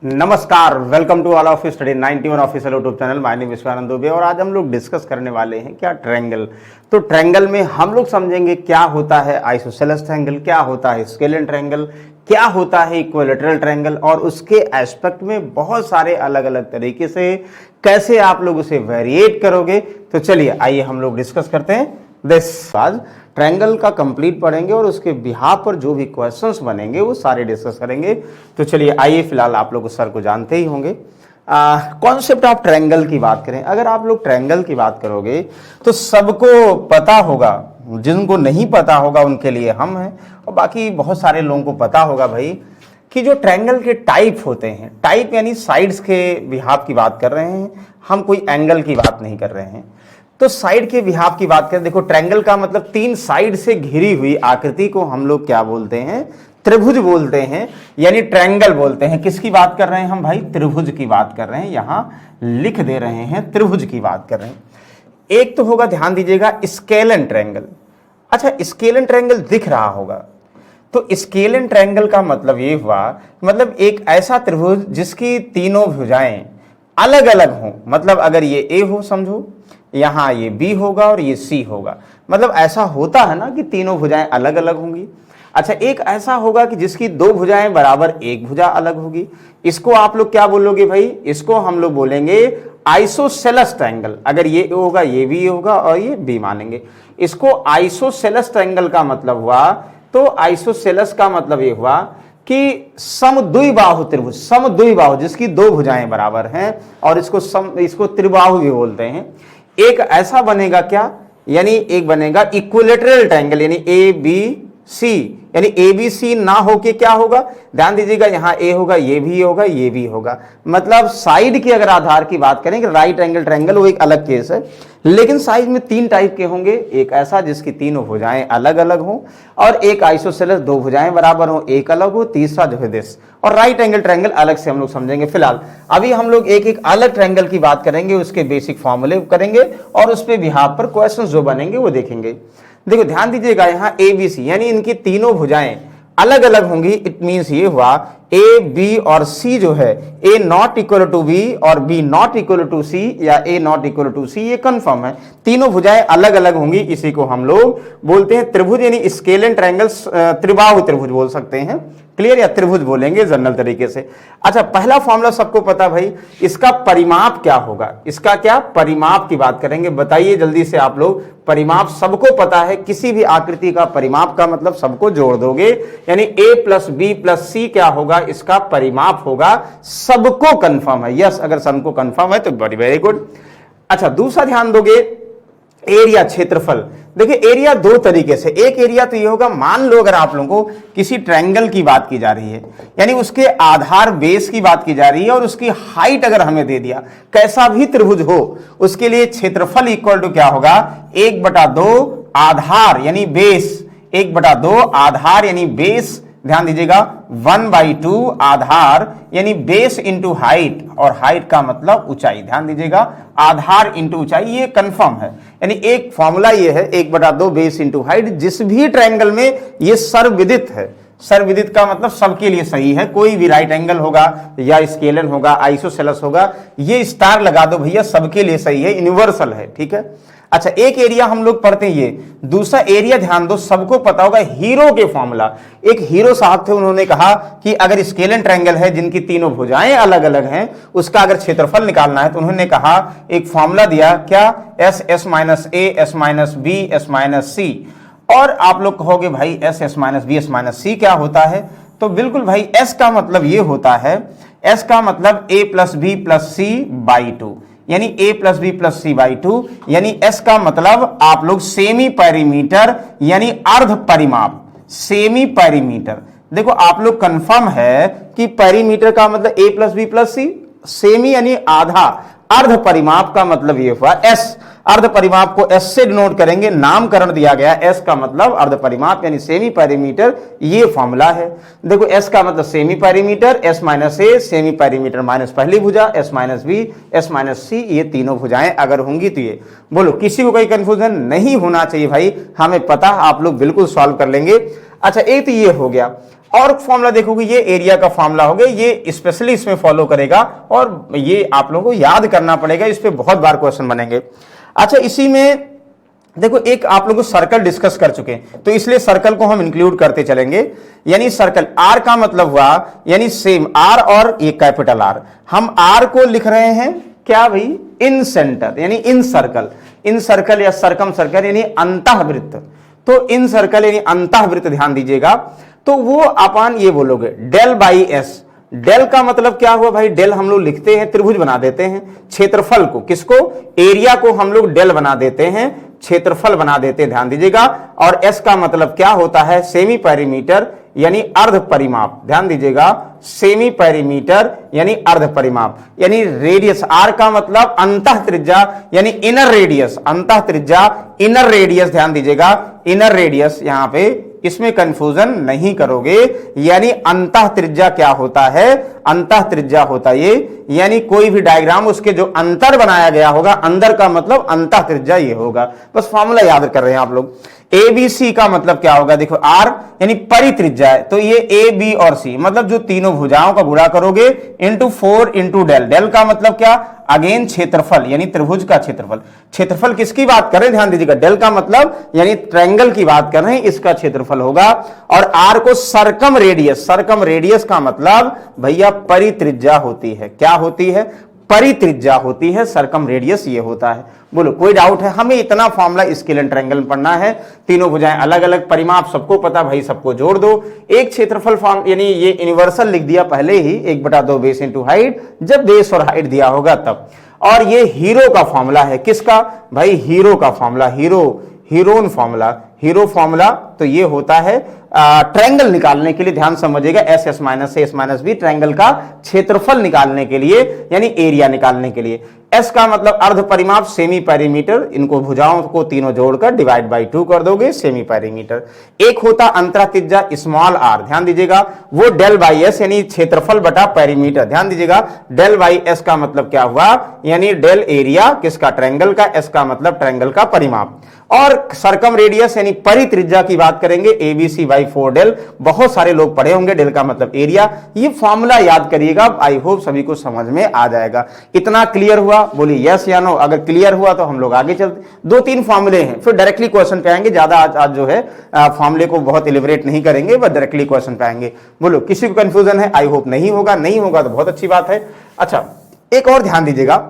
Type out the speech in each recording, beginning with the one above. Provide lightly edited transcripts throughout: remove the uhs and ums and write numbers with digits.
नमस्कार, welcome to all of study 91 official YouTube channel. My name Vishwanand Dubey और आज हम लोग डिस्कस करने वाले हैं क्या ट्रायंगल। तो ट्रायंगल में हम लोग समझेंगे क्या होता है आइसोसेलेस ट्रायंगल, क्या होता है स्केलेन ट्रायंगल, क्या होता है इक्विलैटरल ट्रायंगल और उसके एस्पेक्ट में बहुत सारे अलग अलग तरीके से कैसे आप लोग उसे वेरिएट करोगे। तो चलिए आइए हम लोग डिस्कस करते हैं दिस। आज ट्रायंगल का कंप्लीट पढ़ेंगे और उसके बिहाफ पर जो भी क्वेश्चंस बनेंगे वो सारे डिस्कस करेंगे। तो चलिए आइए, फिलहाल आप लोग उस सर को जानते ही होंगे। कॉन्सेप्ट ऑफ ट्रायंगल की बात करें, अगर आप लोग ट्रायंगल की बात करोगे तो सबको पता होगा, जिनको नहीं पता होगा उनके लिए हम हैं और बाकी बहुत सारे लोगों को पता होगा भाई कि जो ट्रायंगल के टाइप होते हैं, टाइप यानी साइड्स के बिहाफ की बात कर रहे हैं हम, कोई एंगल की बात नहीं कर रहे हैं। तो साइड के बिहाफ की बात करें, देखो ट्रायंगल का मतलब तीन साइड से घिरी हुई आकृति को हम लोग क्या बोलते हैं, त्रिभुज बोलते हैं, यानी ट्रायंगल बोलते हैं। किसकी बात कर रहे हैं हम भाई, त्रिभुज की बात कर रहे हैं, यहां लिख दे रहे हैं त्रिभुज की बात कर रहे हैं। एक तो होगा, ध्यान दीजिएगा, स्केलेन ट्रायंगल। अच्छा, स्केलेन ट्रायंगल दिख रहा होगा, तो स्केलेन ट्रायंगल का मतलब ये हुआ, मतलब एक ऐसा त्रिभुज जिसकी तीनों भुजाएं अलग अलग हों। मतलब अगर ये ए हो समझो, यहां ये बी होगा और ये सी होगा, मतलब ऐसा होता है ना कि तीनों भुजाएं अलग अलग होंगी। अच्छा, एक ऐसा होगा कि जिसकी दो भुजाएं बराबर एक भुजा अलग होगी। इसको आप लोग क्या बोलोगे भाई, इसको हम लोग बोलेंगे आइसोसेलेस ट्रायंगल। अगर ये होगा, ये भी होगा और ये बी मानेंगे, इसको आइसोसेलेस ट्रायंगल का मतलब हुआ। तो आइसोसेलेस का मतलब ये हुआ कि समद्विबाहु त्रिभुज, समद्विबाहु जिसकी दो भुजाएं बराबर हैं, और इसको त्रिबाहु भी बोलते हैं। एक ऐसा बनेगा क्या, यानी एक बनेगा इक्विलैटरल ट्रायंगल, यानी ए बी सी, यानी ए बी सी ना होके क्या होगा, ध्यान दीजिएगा, यहां ए होगा, ये भी होगा, ये भी होगा। मतलब साइड के अगर आधार की बात करें कि राइट एंगल ट्रायंगल, वो एक अलग केस है, लेकिन साइड में तीन टाइप के होंगे। एक ऐसा जिसकी तीनों भुजाएं अलग अलग हों, और एक आइसोसेलेस दो भुजाएं बराबर हो, एक अलग हो, तीसरा जो है दिस। और राइट एंगल ट्रायंगल अलग से हम लोग समझेंगे। फिलहाल अभी हम लोग एक एक अलग ट्रायंगल की बात करेंगे, उसके बेसिक फॉर्मूले करेंगे और उस पे बिहाफ पर क्वेश्चन जो बनेंगे वो देखेंगे। देखो ध्यान दीजिएगा, यहां ए बी सी यानी इनकी तीनों भुजाएं अलग अलग होंगी। इट मींस ये हुआ ए बी और सी जो है, ए नॉट इक्वल टू बी और बी नॉट इक्वल टू सी, या ए नॉट इक्वल टू सी, ये कंफर्म है। तीनों भुजाएं अलग अलग होंगी, इसी को हम लोग बोलते हैं त्रिभुज, यानी स्केलेन ट्रायंगल, त्रिबाहु त्रिभुज बोल सकते हैं। क्लियर, या त्रिभुज बोलेंगे जनरल तरीके से। अच्छा, पहला फॉर्मूला सबको पता भाई, इसका परिमाप क्या होगा, इसका क्या परिमाप की बात करेंगे। बताइए जल्दी से आप लोग, परिमाप सबको पता है, किसी भी आकृति का परिमाप का मतलब सबको जोड़ दोगे, यानी a प्लस बी प्लस सी क्या होगा, इसका परिमाप होगा। सबको कंफर्म है, यस, अगर सबको कंफर्म है तो वेरी वेरी गुड। अच्छा, दूसरा ध्यान दोगे, एरिया, क्षेत्रफल। देखिए एरिया दो तरीके से, एक एरिया तो ये होगा, मान लो अगर आप लोगों को किसी ट्रायंगल की बात की जा रही है, यानी उसके आधार बेस की बात की जा रही है, और उसकी हाइट अगर हमें दे दिया, कैसा भी त्रिभुज हो, उसके लिए क्षेत्रफल इक्वल टू क्या होगा, 1/2 आधार यानी बेस, 1/2 आधार यानी बेस, ध्यान दीजिएगा, 1/2 आधार यानी बेस इंटू हाइट, और हाइट का मतलब ऊंचाई, ध्यान दीजिएगा, आधार इंटू ऊंचाई, ये कंफर्म है। यानी एक फॉर्मूला ये है, 1/2 बेस इंटू हाइट। जिस भी ट्रायंगल में ये सर्वविदित है, सर्वविदित का मतलब सबके लिए सही है, कोई भी राइट एंगल होगा या स्केलेन होगा, आइसोसेलेस होगा, ये स्टार लगा दो भैया, सबके लिए सही है, यूनिवर्सल है, ठीक है। अच्छा, एक एरिया हम लोग पढ़ते हैं ये, दूसरा एरिया ध्यान दो, सबको पता होगा हीरो के फॉर्मूला। एक हीरो साहब थे, उन्होंने कहा कि अगर स्केलेन ट्रायंगल है जिनकी तीनों भुजाएं अलग अलग हैं, उसका अगर क्षेत्रफल निकालना है, तो उन्होंने कहा, एक फॉर्मूला दिया, क्या, S S minus A S minus B S minus C. और आप लोग कहोगे भाई S S minus B S minus C क्या होता है, तो बिल्कुल भाई, एस का मतलब ये होता है, एस का मतलब A plus B plus C by 2, यानी a plus B plus C by 2, यानी s का मतलब आप लोग सेमी पैरीमीटर यानी अर्ध परिमाप, सेमी पैरीमीटर। देखो आप लोग कंफर्म है कि पैरीमीटर का मतलब a plus B plus C, semi यानी आधा, अर्ध परिमाप का मतलब ये हुआ s। अर्ध परिमाप को s से डिनोट करेंगे, नामकरण दिया गया, s का मतलब अर्ध परिमाप यानी सेमी पैरीमीटर, ये फॉर्मूला है। देखो s का मतलब semi perimeter, s minus A, semi perimeter minus पहली भुजा, s minus B, s minus C, ये तीनों भुजाएं अगर होंगी तो ये, बोलो किसी को कोई कंफ्यूजन नहीं होना चाहिए भाई, हमें पता, आप लोग बिल्कुल सॉल्व कर लेंगे। अच्छा, एक तो ये हो गया। और फॉर्मूला देखोगे, ये एरिया का फॉर्मूला हो गया, ये स्पेशली इसमें फॉलो करेगा और ये आप लोगों को याद करना पड़ेगा, इस पे बहुत बार क्वेश्चन बनेंगे। अच्छा, इसी में देखो एक आप लोग सर्कल डिस्कस कर चुके हैं, तो इसलिए सर्कल को हम इंक्लूड करते चलेंगे। यानी सर्कल आर का मतलब हुआ यानी सेम आर और ये कैपिटल आर, हम आर को लिख रहे हैं क्या भाई, इन सेंटर यानी इन सर्कल या सरकम सर्कल यानी अंतःवृत्त। तो इन सर्कल यानी अंतःवृत्त ध्यान दीजिएगा, तो वो अपन ये बोलोगे डेल बाई एस। डेल का मतलब क्या हुआ भाई, डेल हम लोग लिखते हैं त्रिभुज बना देते हैं, क्षेत्रफल को, किसको, एरिया को हम लोग डेल बना देते हैं, क्षेत्रफल बना देते हैं, ध्यान दीजिएगा। और एस का मतलब क्या होता है, सेमी पेरीमीटर यानी अर्ध परिमाप, ध्यान दीजिएगा, सेमी पेरीमीटर यानी अर्ध परिमाप, यानी रेडियस। आर का मतलब अंतः त्रिज्या यानी इनर रेडियस, अंतः त्रिज्या इनर रेडियस, ध्यान दीजिएगा, इनर रेडियस, यहां पे इसमें कंफ्यूजन नहीं करोगे। यानी अंतः त्रिज्या क्या होता है, अंतः त्रिज्या होता है ये, यानी कोई भी डायग्राम उसके जो अंतर बनाया गया होगा, अंदर का मतलब अंतः त्रिज्या ये होगा। बस फॉर्मूला याद कर रहे हैं आप लोग। ए बी सी का मतलब क्या होगा, देखो आर यानी परित्रिज्या है, तो ये ए बी और सी मतलब जो तीनों भुजाओं का गुणा करोगे इंटू 4 इंटू डेल। डेल का मतलब क्या, अगेन क्षेत्रफल यानी त्रिभुज का क्षेत्रफल। क्षेत्रफल किसकी बात कर रहे हैं, ध्यान दीजिएगा, डेल का मतलब यानी ट्रायंगल की बात कर रहे हैं, इसका क्षेत्रफल होगा। और आर को सरकम रेडियस, सरकम रेडियस का मतलब भैया परित्रिज्या होती है, क्या होती है, परित्रिज्या होती है, सरकम रेडियस ये होता है। बोलो कोई डाउट है, हमें इतना फॉर्मूला स्केल एंड ट्रायंगल में पढ़ना है, तीनों भुजाएं अलग अलग, परिमाप सबको पता भाई, सबको जोड़ दो। एक क्षेत्रफल फॉर्म यानी ये यूनिवर्सल लिख दिया पहले ही, 1/2 बेस इंटू हाइट, जब बेस और हाइट दिया होगा तब। और ये हीरो का फॉर्मूला है, किसका भाई, हीरो का formula, Heron formula, hero formula. तो ये होता है ट्रायंगल निकालने के लिए, ध्यान समझिएगा, S S minus S minus B, triangle का क्षेत्रफल निकालने के लिए यानी एरिया निकालने के लिए। एस का मतलब अर्ध परिमाप, सेमी पेरीमीटर, इनको भुजाओं को तीनों जोड़कर डिवाइड बाई 2 कर दोगे, सेमी पेरीमीटर। एक होता अंतरा त्रिज्या स्मॉल आर, ध्यान दीजिएगा, वो डेल बाई एस यानी क्षेत्रफल बटा पेरीमीटर, ध्यान दीजिएगा। डेल बाई एस का मतलब क्या हुआ, यानी डेल एरिया किसका, ट्रायंगल का, एस का मतलब ट्रायंगल का परिमाप। और सरकम रेडियस यानी परित्रिज्या की बात करेंगे, एबीसी बाई 4 डेल, बहुत सारे लोग पढ़े होंगे, डेल का मतलब एरिया। ये फॉर्मूला याद करिएगा, आई होप सभी को समझ में आ जाएगा। इतना क्लियर हुआ, बोलिए यस या नो। अगर क्लियर हुआ तो हम लोग आगे चलते, 2-3 फॉर्मूले हैं, फिर डायरेक्टली क्वेश्चन पे आएंगे। ज्यादा आज जो है फॉर्मूले को बहुत एलिब्रेट नहीं करेंगे, बस डायरेक्टली क्वेश्चन पे आएंगे। बोलो किसी को कंफ्यूजन है, आई होप नहीं होगा, नहीं होगा तो बहुत अच्छी बात है। अच्छा, एक और ध्यान दीजिएगा,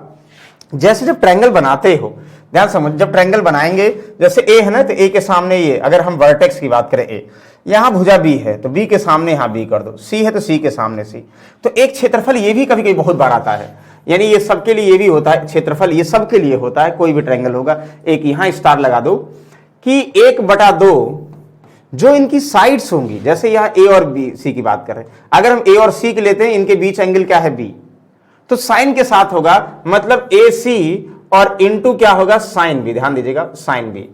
जैसे जब ट्रायंगल बनाते हो, ध्यान समझ, जब ट्रायंगल बनाएंगे, जैसे ए है ना, तो ए के सामने ये, अगर हम वर्टेक्स की बात करें, ए यहां भुजा बी है तो बी के सामने यहां बी कर दो, सी है तो सी के सामने सी। तो एक क्षेत्रफल ये भी कभी कभी बहुत बार आता है, यानी ये सबके लिए ये भी होता है, क्षेत्रफल ये सबके लिए होता है, कोई भी ट्रायंगल होगा। एक यहां स्टार लगा दो कि 1/2 जो इनकी साइड्स होंगी, जैसे यहां ए और बी सी की बात कर रहे हैं, अगर हम ए और सी के लेते हैं, इनके बीच एंगल क्या है, बी, तो साइन के साथ होगा, मतलब ए सी और इनटू क्या होगा, साइन बी, ध्यान दीजिएगा, साइन बी,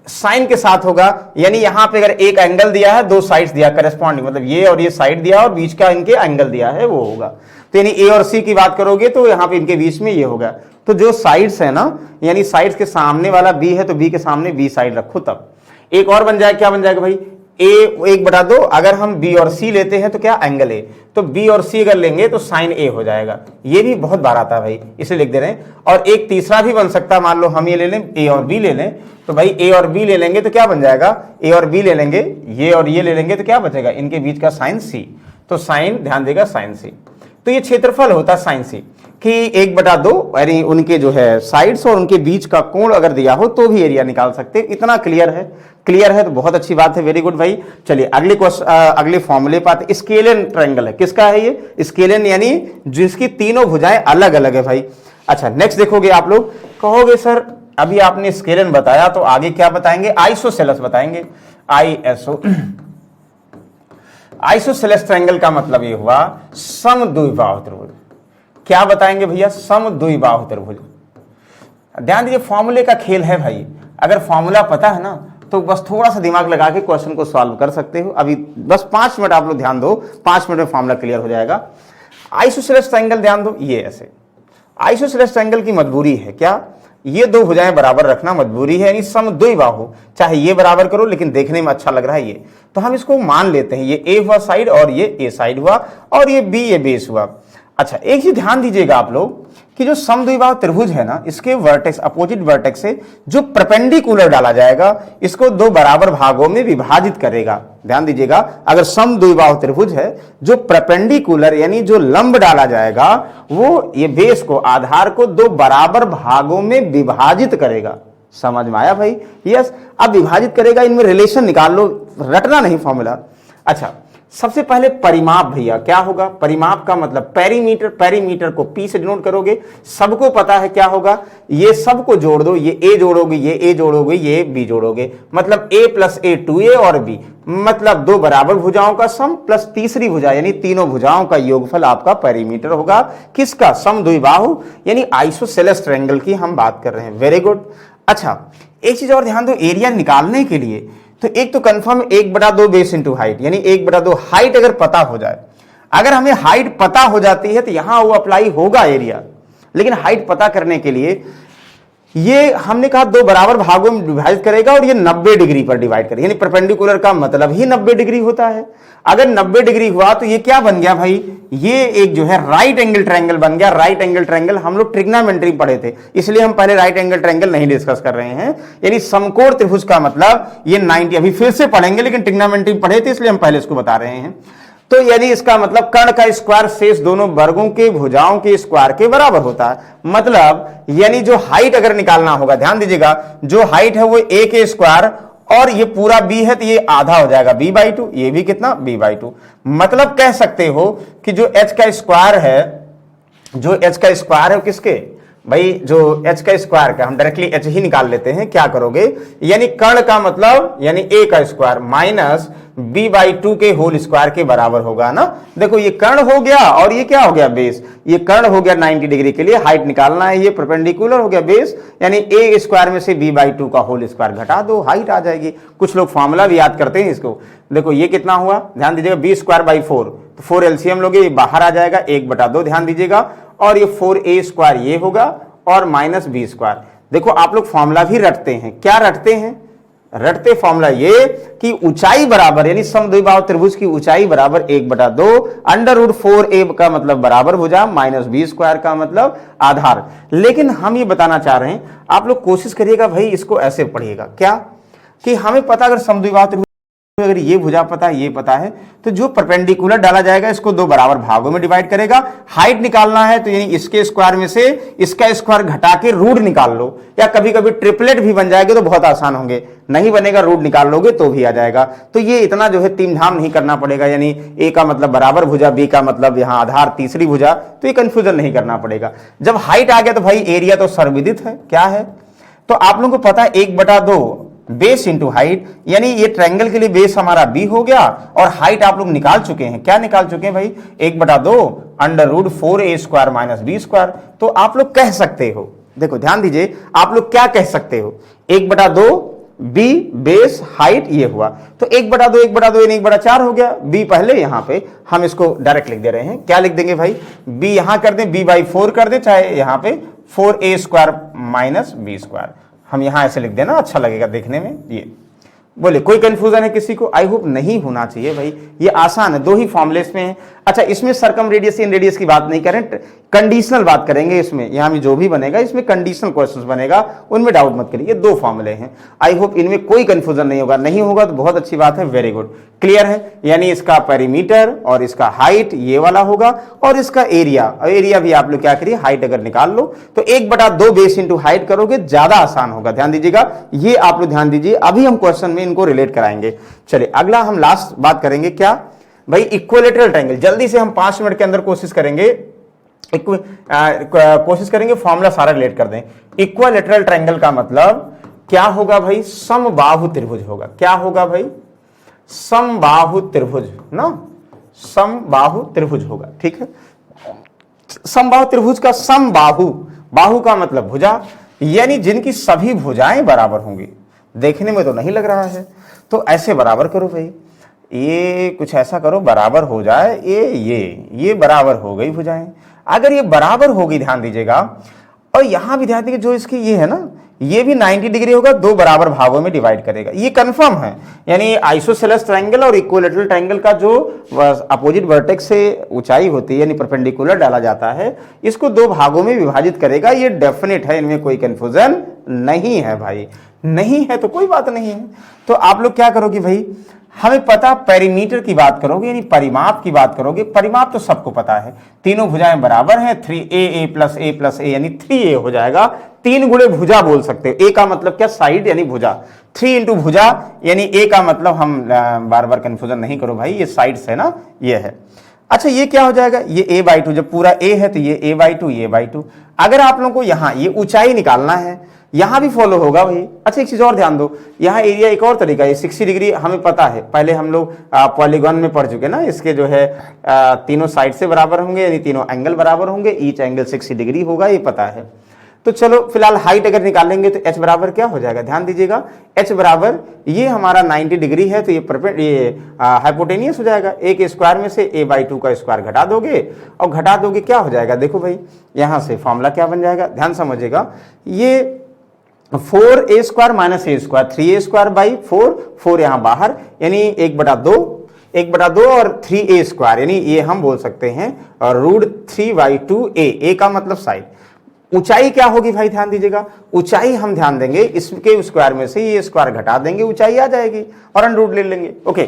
साइन के साथ होगा। यानी यहां पे अगर एक एंगल दिया है, 2 साइड्स दिया करेस्पॉन्डिंग, मतलब ये और ये साइड दिया और बीच का इनके एंगल दिया है, वो होगा। तो यानी ए और सी की बात करोगे तो यहां पे इनके बीच में ये होगा। तो जो साइड्स है ना, यानी साइड्स के सामने वाला बी है तो बी के सामने बी साइड रखो, तब एक और बन जाए, क्या बन जाएगा भाई, ए 1/2। अगर हम बी और सी लेते हैं तो क्या, एंगल ए, तो बी और सी अगर लेंगे तो साइन ए हो जाएगा। ये भी बहुत बार आता है भाई, इसे लिख दे रहे हैं। और एक तीसरा भी बन सकता है, मान लो हम ये ले लें, ए और बी ले लें, तो भाई ए और बी ले लेंगे तो क्या बन जाएगा, ए और बी ले लेंगे, ये और ये ले लेंगे तो क्या बचेगा, इनके बीच का साइन सी, तो साइन, ध्यान देगा, साइन सी। तो ये क्षेत्रफल होता है साइन सी, कि 1/2 यानी उनके जो है साइड्स और उनके बीच का कोण अगर दिया हो तो भी एरिया निकाल सकते हैं। इतना क्लियर है, क्लियर है तो बहुत अच्छी बात है, वेरी गुड भाई। चलिए अगले क्वेश्चन, अगले फॉर्मूले पर आते। स्केलेन ट्रायंगल है, किसका है ये, स्केलेन, यानी जिसकी तीनों भुजाएं अलग अलग है भाई। अच्छा, नेक्स्ट देखोगे आप लोग, कहोगे सर अभी आपने स्केलेन बताया तो आगे क्या बताएंगे, आइसोसेलेस बताएंगे। आइसोसेलेस ट्रायंगल का मतलब ये हुआ समद्विबाहु त्रिभुज। क्या बताएंगे भैया, समद्विबाहु त्रिभुज। ध्यान दीजिए, फॉर्मूले का खेल है भाई, अगर फॉर्मूला पता है ना तो बस थोड़ा सा दिमाग लगा के क्वेश्चन को सॉल्व कर सकते हो। अभी बस 5 मिनट आप लोग ध्यान दो, 5 मिनट में फॉर्मूला क्लियर हो जाएगा। आइसोसेलेस ट्रायंगल ध्यान दो, ये ऐसे आइसोसेलेस ट्रायंगल की मजबूरी है क्या, ये दो भुजाएं बराबर रखना मजबूरी है, यानी समद्विबाहु, चाहे ये बराबर करो लेकिन देखने में अच्छा लग रहा है ये, तो हम इसको मान लेते हैं ये ए हुआ साइड और ये ए साइड हुआ और ये बी ये बेस हुआ। अच्छा एक चीज ध्यान दीजिएगा आप लोग कि जो समद्विबाहु त्रिभुज है ना, इसके वर्टेक्स अपोजिट वर्टेक्स से जो परपेंडिकुलर डाला जाएगा इसको दो बराबर भागों में विभाजित करेगा। ध्यान दीजिएगा, अगर समद्विबाहु त्रिभुज है जो परपेंडिकुलर यानी जो लंब डाला जाएगा वो ये बेस को आधार को दो बराबर भागों में विभाजित करेगा। समझ में आया भाई? यस, अब विभाजित करेगा, इनमें रिलेशन निकाल लो, रटना नहीं फॉर्मूला। अच्छा सबसे पहले परिमाप भैया क्या होगा? परिमाप का मतलब पेरीमीटर, पेरीमीटर को पी से डिनोट करोगे, सबको पता है क्या होगा, ये सबको जोड़ दो, ये ए जोड़ोगे, ये ए जोड़ोगे, ये बी जोड़ोगे, मतलब ए प्लस ए 2a और बी, मतलब दो बराबर भुजाओं का सम प्लस तीसरी भुजा यानी तीनों भुजाओं का योगफल आपका पेरीमीटर होगा। किसका? समद्विबाहु यानी आइसोसेलेस ट्रायंगल की हम बात कर रहे हैं। Very good. अच्छा एक चीज और ध्यान दो, एरिया निकालने के लिए तो एक तो कंफर्म 1/2 बेस इंटू हाइट, यानी 1/2 हाइट अगर पता हो जाए, अगर हमें हाइट पता हो जाती है तो यहां वो अप्लाई होगा एरिया, लेकिन हाइट पता करने के लिए ये हमने कहा दो बराबर भागों में विभाजित करेगा और ये 90 डिग्री पर डिवाइड करेगा, यानी परपेंडिकुलर का मतलब ही 90 डिग्री होता है। अगर 90 डिग्री हुआ तो ये क्या बन गया भाई? ये एक जो है राइट एंगल ट्रायंगल बन गया। राइट एंगल ट्रायंगल हम लोग ट्रिग्नोमेट्री पढ़े थे, इसलिए हम पहले राइट एंगल ट्रायंगल नहीं डिस्कस कर रहे हैं। यानी समकोण त्रिभुज का मतलब ये 90, अभी फिर से पढ़ेंगे लेकिन ट्रिग्नोमेट्री पढ़े थे इसलिए हम पहले इसको बता रहे हैं। तो यदि इसका मतलब कर्ण का स्क्वायर शेष दोनों वर्गों के भुजाओं के स्क्वायर के बराबर होता है, मतलब यानी जो हाइट अगर निकालना होगा, ध्यान दीजिएगा, जो हाइट है वो a के स्क्वायर और ये पूरा b है तो ये आधा हो जाएगा b/2, ये भी कितना b/2, मतलब कह सकते हो कि जो h का स्क्वायर है, जो h का स्क्वायर है किसके भाई, जो h का स्क्वायर का हम डायरेक्टली h ही निकाल लेते हैं। क्या करोगे, यानी कर्ण का मतलब यानी a का स्क्वायर माइनस b/2 के होल स्क्वायर के बराबर होगा ना। देखो ये कर्ण हो गया और ये क्या हो गया बेस, ये कर्ण हो गया 90 डिग्री के लिए, हाइट निकालना है, ये परपेंडिकुलर हो गया बेस, यानी a स्क्वायर में से b/2 का होल स्क्वायर घटा दो, हाइट आ जाएगी। कुछ लोग फॉर्मूला भी याद करते हैं इसको। देखो ये कितना हुआ, ध्यान दीजिएगा, b²/4, तो 4 एलसीएम लोगे, ये बाहर आ जाएगा 1/2, ध्यान दीजिएगा, और ये 4a² ये होगा और माइनस b²। देखो आप लोग फॉर्मूला भी रटते हैं, क्या रटते हैं? रटते फॉर्मूला ये कि ऊंचाई बराबर यानी समद्विबाहु त्रिभुज की ऊंचाई बराबर 1/2 √4a का मतलब बराबर भुजा माइनस b² का मतलब आधार। लेकिन हम ये बताना चाह रहे हैं, आप लोग कोशिश करिएगा भाई इसको ऐसे पढ़िएगा, क्या कि हमें पता अगर समद्विबाहु त्रिभुज अगर ये भुजा पता है, ये पता है, तो जो परपेंडिकुलर डाला जाएगा इसको दो बराबर भागों में डिवाइड करेगा। हाइट निकालना है तो यानी इसके स्क्वायर में से इसका स्क्वायर घटा के रूट निकाल लो, या कभी कभी ट्रिपलेट भी बन जाएगा तो बहुत आसान होंगे, नहीं बनेगा रूट निकाल लोगे तो भी आ जाएगा। तो ये इतना जो है तीमधाम नहीं करना पड़ेगा, यानी ए का मतलब बराबर भुजा, बी का मतलब यहाँ आधार तीसरी भुजा, तो ये कंफ्यूजन नहीं करना पड़ेगा। जब हाइट आ गया तो भाई एरिया तो सर्वविदित है, क्या है, तो आप लोगों को पता है 1/2 बेस इंटू हाइट, यानी ये ट्रायंगल के लिए बेस हमारा b हो गया और हाइट आप लोग निकाल चुके हैं। क्या निकाल चुके हैं भाई? 1/2 √4a² माइनस b²। तो आप लोग कह सकते हो, देखो ध्यान दीजिए, आप लोग क्या कह सकते हो, 1/2 b बेस हाइट ये हुआ, तो 1/2 यानी 1/4 हो गया। b पहले यहां पे हम इसको डायरेक्ट लिख दे रहे हैं, क्या लिख देंगे भाई, b यहां कर दें, b/4 कर दे, चाहे यहां पे 4a² माइनस b², हम यहां ऐसे लिख देना, अच्छा लगेगा देखने में। ये बोले कोई कंफ्यूजन है किसी को? आई होप नहीं होना चाहिए भाई, ये आसान है, दो ही फॉर्मुलेस में है। अच्छा इसमें सरकम रेडियस इन रेडियस की बात नहीं करें, कंडीशनल बात करेंगे इसमें, यहां भी जो भी बनेगा इसमें कंडीशनल क्वेश्चंस बनेगा, उनमें डाउट मत करिए। ये दो फॉर्मूले हैं, आई होप इनमें कोई कंफ्यूजन नहीं होगा, नहीं होगा तो बहुत अच्छी बात है, वेरी गुड, क्लियर है। यानी इसका पेरीमीटर और इसका हाइट ये वाला होगा और इसका एरिया, और एरिया भी आप लोग क्या करिए, हाइट अगर निकाल लो तो 1/2 बेस इंटू हाइट करोगे, ज्यादा आसान होगा। ध्यान दीजिएगा, ये आप लोग ध्यान दीजिए, अभी हम क्वेश्चन में इनको रिलेट कराएंगे। चलिए अगला हम लास्ट बात करेंगे, क्या भाई, इक्विलैटरल ट्रायंगल। जल्दी से हम 5 मिनट के अंदर कोशिश करेंगे फॉर्मूला सारा रिलेट कर दें। इक्विलैटरल ट्रायंगल का मतलब क्या होगा भाई, समबाहु त्रिभुज होगा। क्या होगा भाई, समबाहु त्रिभुज ना, समबाहु त्रिभुज होगा, ठीक है। समबाहु त्रिभुज का समबाहु, बाहु का मतलब भुजा, यानी जिनकी सभी भुजाएं बराबर होंगी। देखने में तो नहीं लग रहा है, तो ऐसे बराबर करो भाई, ये कुछ ऐसा करो बराबर हो जाए, ये बराबर हो गई भुजाएं। अगर ये बराबर होगी, ध्यान दीजिएगा, और यहां भी ध्यान दीजिए जो इसकी ये है ना, ये भी 90 डिग्री होगा, दो बराबर भागों में डिवाइड करेगा, ये कंफर्म है। यानी आइसोसेलेस ट्रायंगल और इक्विलैटरल ट्रायंगल का जो अपोजिट वर्टेक्स से ऊंचाई होती है यानी परपेंडिकुलर डाला जाता है, इसको दो भागों में विभाजित करेगा, ये डेफिनेट है, इनमें कोई कंफ्यूजन नहीं है भाई। नहीं है तो कोई बात नहीं है। तो आप लोग क्या करोगे भाई, हमें पता पेरीमीटर की बात करोगे यानी परिमाप की बात करोगे, परिमाप तो सबको पता है, तीनों भुजाएं बराबर हैं, 3a प्लस ए प्लस ए यानी 3a हो जाएगा, 3 गुणे भुजा बोल सकते हो। ए का मतलब क्या, साइड यानी भुजा, 3 इंटू भुजा यानी ए का मतलब, हम बार बार कंफ्यूजन नहीं करो भाई, ये साइड्स है ना, ये है। अच्छा ये क्या हो जाएगा, ये a/2, जब पूरा a है तो ये a/2 ये a/2। अगर आप लोगों को यहाँ ये ऊंचाई निकालना है, यहां भी फॉलो होगा भाई। अच्छा एक चीज और ध्यान दो, यहाँ एरिया एक और तरीका है, 60 डिग्री हमें पता है, पहले हम लोग पॉलीगॉन में पढ़ चुके ना, इसके जो है तीनों साइड से बराबर होंगे यानी तीनों एंगल बराबर होंगे, ईच एंगल 60 डिग्री होगा, ये पता है। तो चलो फिलहाल हाइट अगर निकालेंगे तो h बराबर क्या हो जाएगा, ध्यान दीजिएगा, h बराबर ये हमारा 90 डिग्री है तो ये हाइपोटेनियस हो जाएगा, a के स्क्वायर में से a/2 का स्क्वायर घटा दोगे, और घटा दोगे क्या हो जाएगा, देखो भाई यहां से फॉर्मूला क्या बन जाएगा, ध्यान समझिएगा, ये 4a square minus a square, 3a square by 4 यहाँ बाहर यानी 1/2 और 3a स्क्वायर यानी ये हम बोल सकते हैं और √3/2a, a का मतलब साइड। ऊंचाई क्या होगी भाई, ध्यान दीजिएगा, ऊंचाई हम ध्यान देंगे इसके स्क्वायर में से ये स्क्वायर घटा देंगे, ऊंचाई आ जाएगी और अंडर रूट ले लेंगे। ओके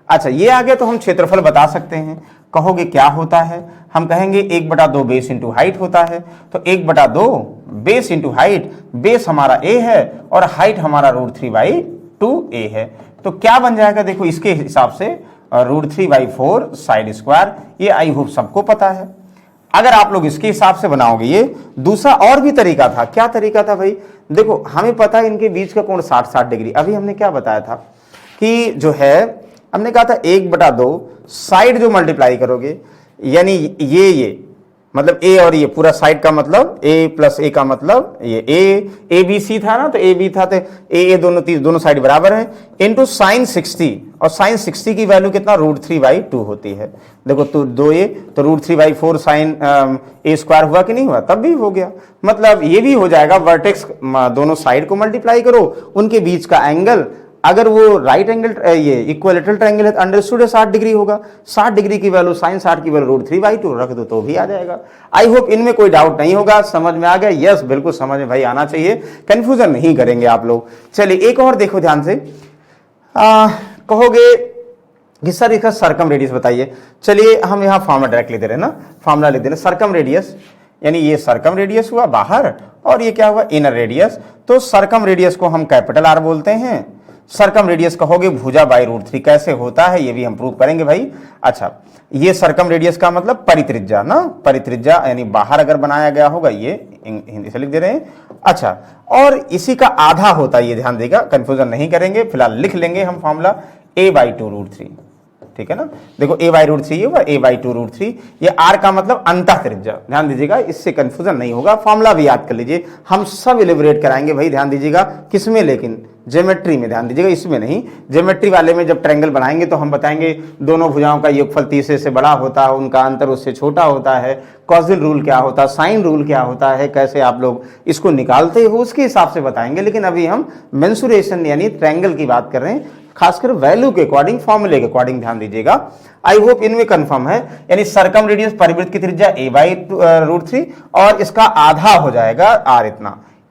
अच्छा ये आ गया, तो हम क्षेत्रफल बता सकते हैं। कहोगे क्या होता है, हम कहेंगे 1/2 बेस इंटू हाइट होता है, तो 1/2 बेस इंटू हाइट, बेस हमारा a है और हाइट हमारा √3/2a है, तो क्या बन जाएगा, देखो इसके हिसाब से √3/4 साइड स्क्वायर, ये आई होप सबको पता है। अगर आप लोग इसके हिसाब से बनाओगे, ये दूसरा और भी तरीका था, क्या तरीका था भाई, देखो हमें पता है इनके बीच का कोण 60 डिग्री, अभी हमने क्या बताया था कि जो है हमने कहा था 1/2 साइड जो मल्टीप्लाई करोगे यानी ये मतलब a और ये पूरा साइड का मतलब a प्लस a का मतलब ये a b c था ना, तो a b था तो a दोनों साइड बराबर है, इनटू साइन 60, और साइन 60 की वैल्यू कितना, √3/2 होती है। देखो तो 2a तो √3/4 साइन a स्क्वायर हुआ कि नहीं हुआ, तब भी हो गया, मतलब ये भी हो जाएगा, वर्टेक्स दोनों साइड को मल्टीप्लाई करो, उनके बीच का एंगल, अगर वो राइट एंगल ये इक्विलैटरल ट्रायंगल है तो अंडरस्टूड है 60 डिग्री होगा, 60 डिग्री की वैल्यू साइन 60 की वैल्यू √3/2 रख दो तो भी आ जाएगा। आई होप इनमें कोई डाउट नहीं होगा, समझ में आ गया, यस बिल्कुल समझ में भाई आना चाहिए, कंफ्यूजन नहीं करेंगे आप लोग। चलिए एक और देखो ध्यान से, कहोगे कि सर इसका सर्कम रेडियस बताइए, चलिए हम यहाँ फॉर्मूला डायरेक्ट ले दे रहे हैं ना, फॉर्मूला ले दे रहे, सर्कम रेडियस यानी ये सर्कम रेडियस हुआ बाहर और ये क्या हुआ, इनर रेडियस, तो सर्कम रेडियस को हम कैपिटल R बोलते हैं, सर्कम रेडियस कहोगे भुजा बाई √3, कैसे होता है ये भी हम प्रूव करेंगे भाई। अच्छा ये सर्कम रेडियस का मतलब परित्रिज्या ना, परित्रिज्या यानी बाहर अगर बनाया गया होगा, ये हिंदी से लिख दे रहे हैं। अच्छा और इसी का आधा होता है, ये ध्यान देगा, कंफ्यूजन नहीं करेंगे, फिलहाल लिख लेंगे हम फॉर्मूला a/2 √3, ठीक है ना, देखो a/√3 ये हुआ, a/2 √3, ये r का मतलब अंतः त्रिज्या, ध्यान दीजिएगा, इससे कंफ्यूजन नहीं होगा, फॉर्मूला भी याद कर लीजिए, हम सब इलेबोरेट कराएंगे भाई, ध्यान दीजिएगा, किसमें, लेकिन ज्योमेट्री में, ध्यान दीजिएगा, इसमें नहीं, ज्योमेट्री वाले में जब ट्रायंगल बनाएंगे तो हम बताएंगे दोनों भुजाओं का योगफल तीसरे से बड़ा होता है, उनका अंतर उससे छोटा होता है, कॉजिन रूल क्या होता है, साइन रूल क्या होता है, कैसे आप लोग इसको निकालते हो उसके हिसाब से बताएंगे, लेकिन अभी हम मेंसुरेशन यानी ट्रायंगल की बात कर रहे हैं, खासकर वैल्यू के अकॉर्डिंग, फॉर्मूले के अकॉर्डिंग, ध्यान दीजिएगा। आई होप इनमें कंफर्म है, यानी सर्कम रेडियस परिवृत्त की त्रिज्या a/√3 और इसका आधा हो जाएगा r,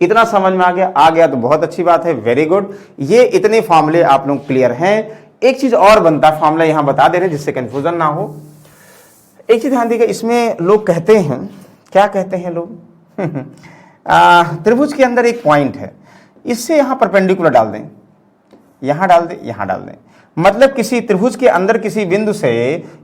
इतना समझ में आ गया तो बहुत अच्छी बात है, वेरी गुड। ये इतने फॉर्मूले आप लोग क्लियर हैं। एक चीज और बनता है, फॉर्मूला यहां बता दे रहे हैं जिससे कंफ्यूजन ना हो। एक चीज ध्यान दीजिएगा, इसमें लोग कहते हैं, क्या कहते हैं लोग त्रिभुज के अंदर एक पॉइंट है, इससे यहां परपेंडिकुलर डाल दें, यहां डाल दें, यहां डाल दें, मतलब किसी त्रिभुज के अंदर किसी बिंदु से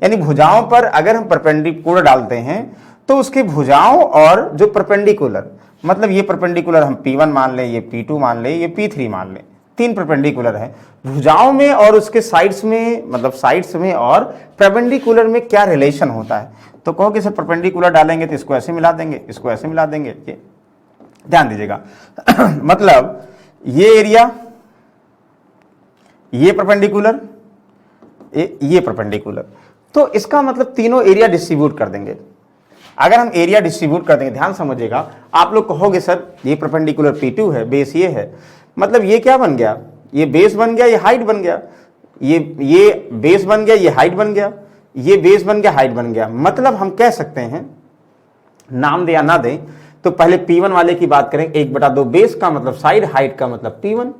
यानी भुजाओं पर अगर हम परपेंडिकुलर डालते हैं तो उसके भुजाओं और जो परपेंडिकुलर, मतलब ये परपेंडिकुलर हम P1 मान लें, ये P2 मान लें, ये P3 मान लें, 3 परपेंडिकुलर है, भुजाओं में और उसके साइड्स में, मतलब साइड्स में और परपेंडिकुलर में क्या रिलेशन होता है, तो कहोगे सर परपेंडिकुलर डालेंगे तो इसको ऐसे मिला देंगे, इसको ऐसे मिला देंगे, ये ध्यान दीजिएगा मतलब ये एरिया, ये परपेंडिकुलर, ये परपेंडिकुलर, तो इसका मतलब तीनों एरिया डिस्ट्रीब्यूट कर देंगे, अगर हम एरिया डिस्ट्रीब्यूट कर देंगे, ध्यान समझिएगा, आप लोग कहोगे सर ये परपेंडिकुलर P2 है, बेस ये है, मतलब ये क्या बन गया, ये बेस बन गया, ये हाइट बन गया, ये बेस बन गया, ये हाइट बन गया, ये बेस बन गया, हाइट बन गया। मतलब हम कह सकते हैं, नाम दे या ना दें, तो पहले P1 वाले की बात करें, 1/2 बेस का मतलब साइड, हाइट का मतलब P1,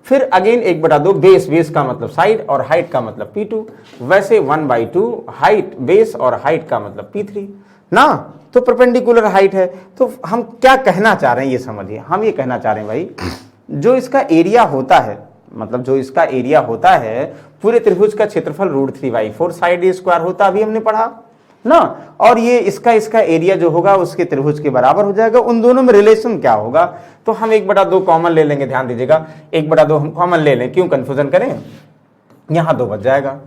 फिर अगेन 1/2 बेस, बेस का मतलब साइड और हाइट का मतलब P2, वैसे 1/2 हाइट, बेस और हाइट का मतलब P3 ना। तो परपेंडिकुलर हाइट है। तो हम क्या कहना चाह रहे हैं ये समझिए, हम ये कहना चाह रहे हैं भाई, जो इसका एरिया होता है, मतलब जो इसका एरिया होता है पूरे त्रिभुज का क्षेत्रफल √3/4 साइड ए स्क्वायर होता, अभी हमने पढ़ा ना, और ये इसका एरिया जो होगा उसके त्रिभुज के बराबर हो जाएगा। उन दोनों में रिलेशन क्या होगा, तो हम 1/2 कॉमन ले लेंगे, ध्यान दीजिएगा 1/2 हम कॉमन ले लें, क्यों कंफ्यूजन करें, यहां 2 बच जाएगा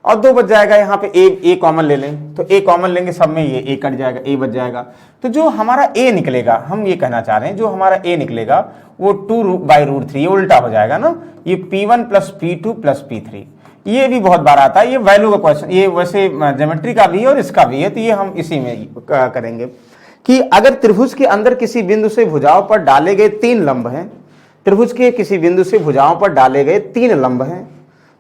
और 2 बच जाएगा, यहाँ पे ए कॉमन ले लें, तो ए कॉमन लेंगे, सब में ये ए कट जाएगा, ए बच जाएगा। तो जो हमारा ए निकलेगा, हम ये कहना चाह रहे हैं, जो हमारा ए निकलेगा वो 2/√3, ये उल्टा हो जाएगा ना, ये P1 + P2 + P3। ये भी बहुत बार आता है, ये वैल्यू का क्वेश्चन, ये वैसे ज्योमेट्री का भी है और इसका भी है, तो ये हम इसी में करेंगे कि अगर त्रिभुज के अंदर किसी बिंदु से भुजाओं पर डाले गए 3 लंब हैं, त्रिभुज के किसी बिंदु से भुजाओं पर डाले गए 3 लंब हैं,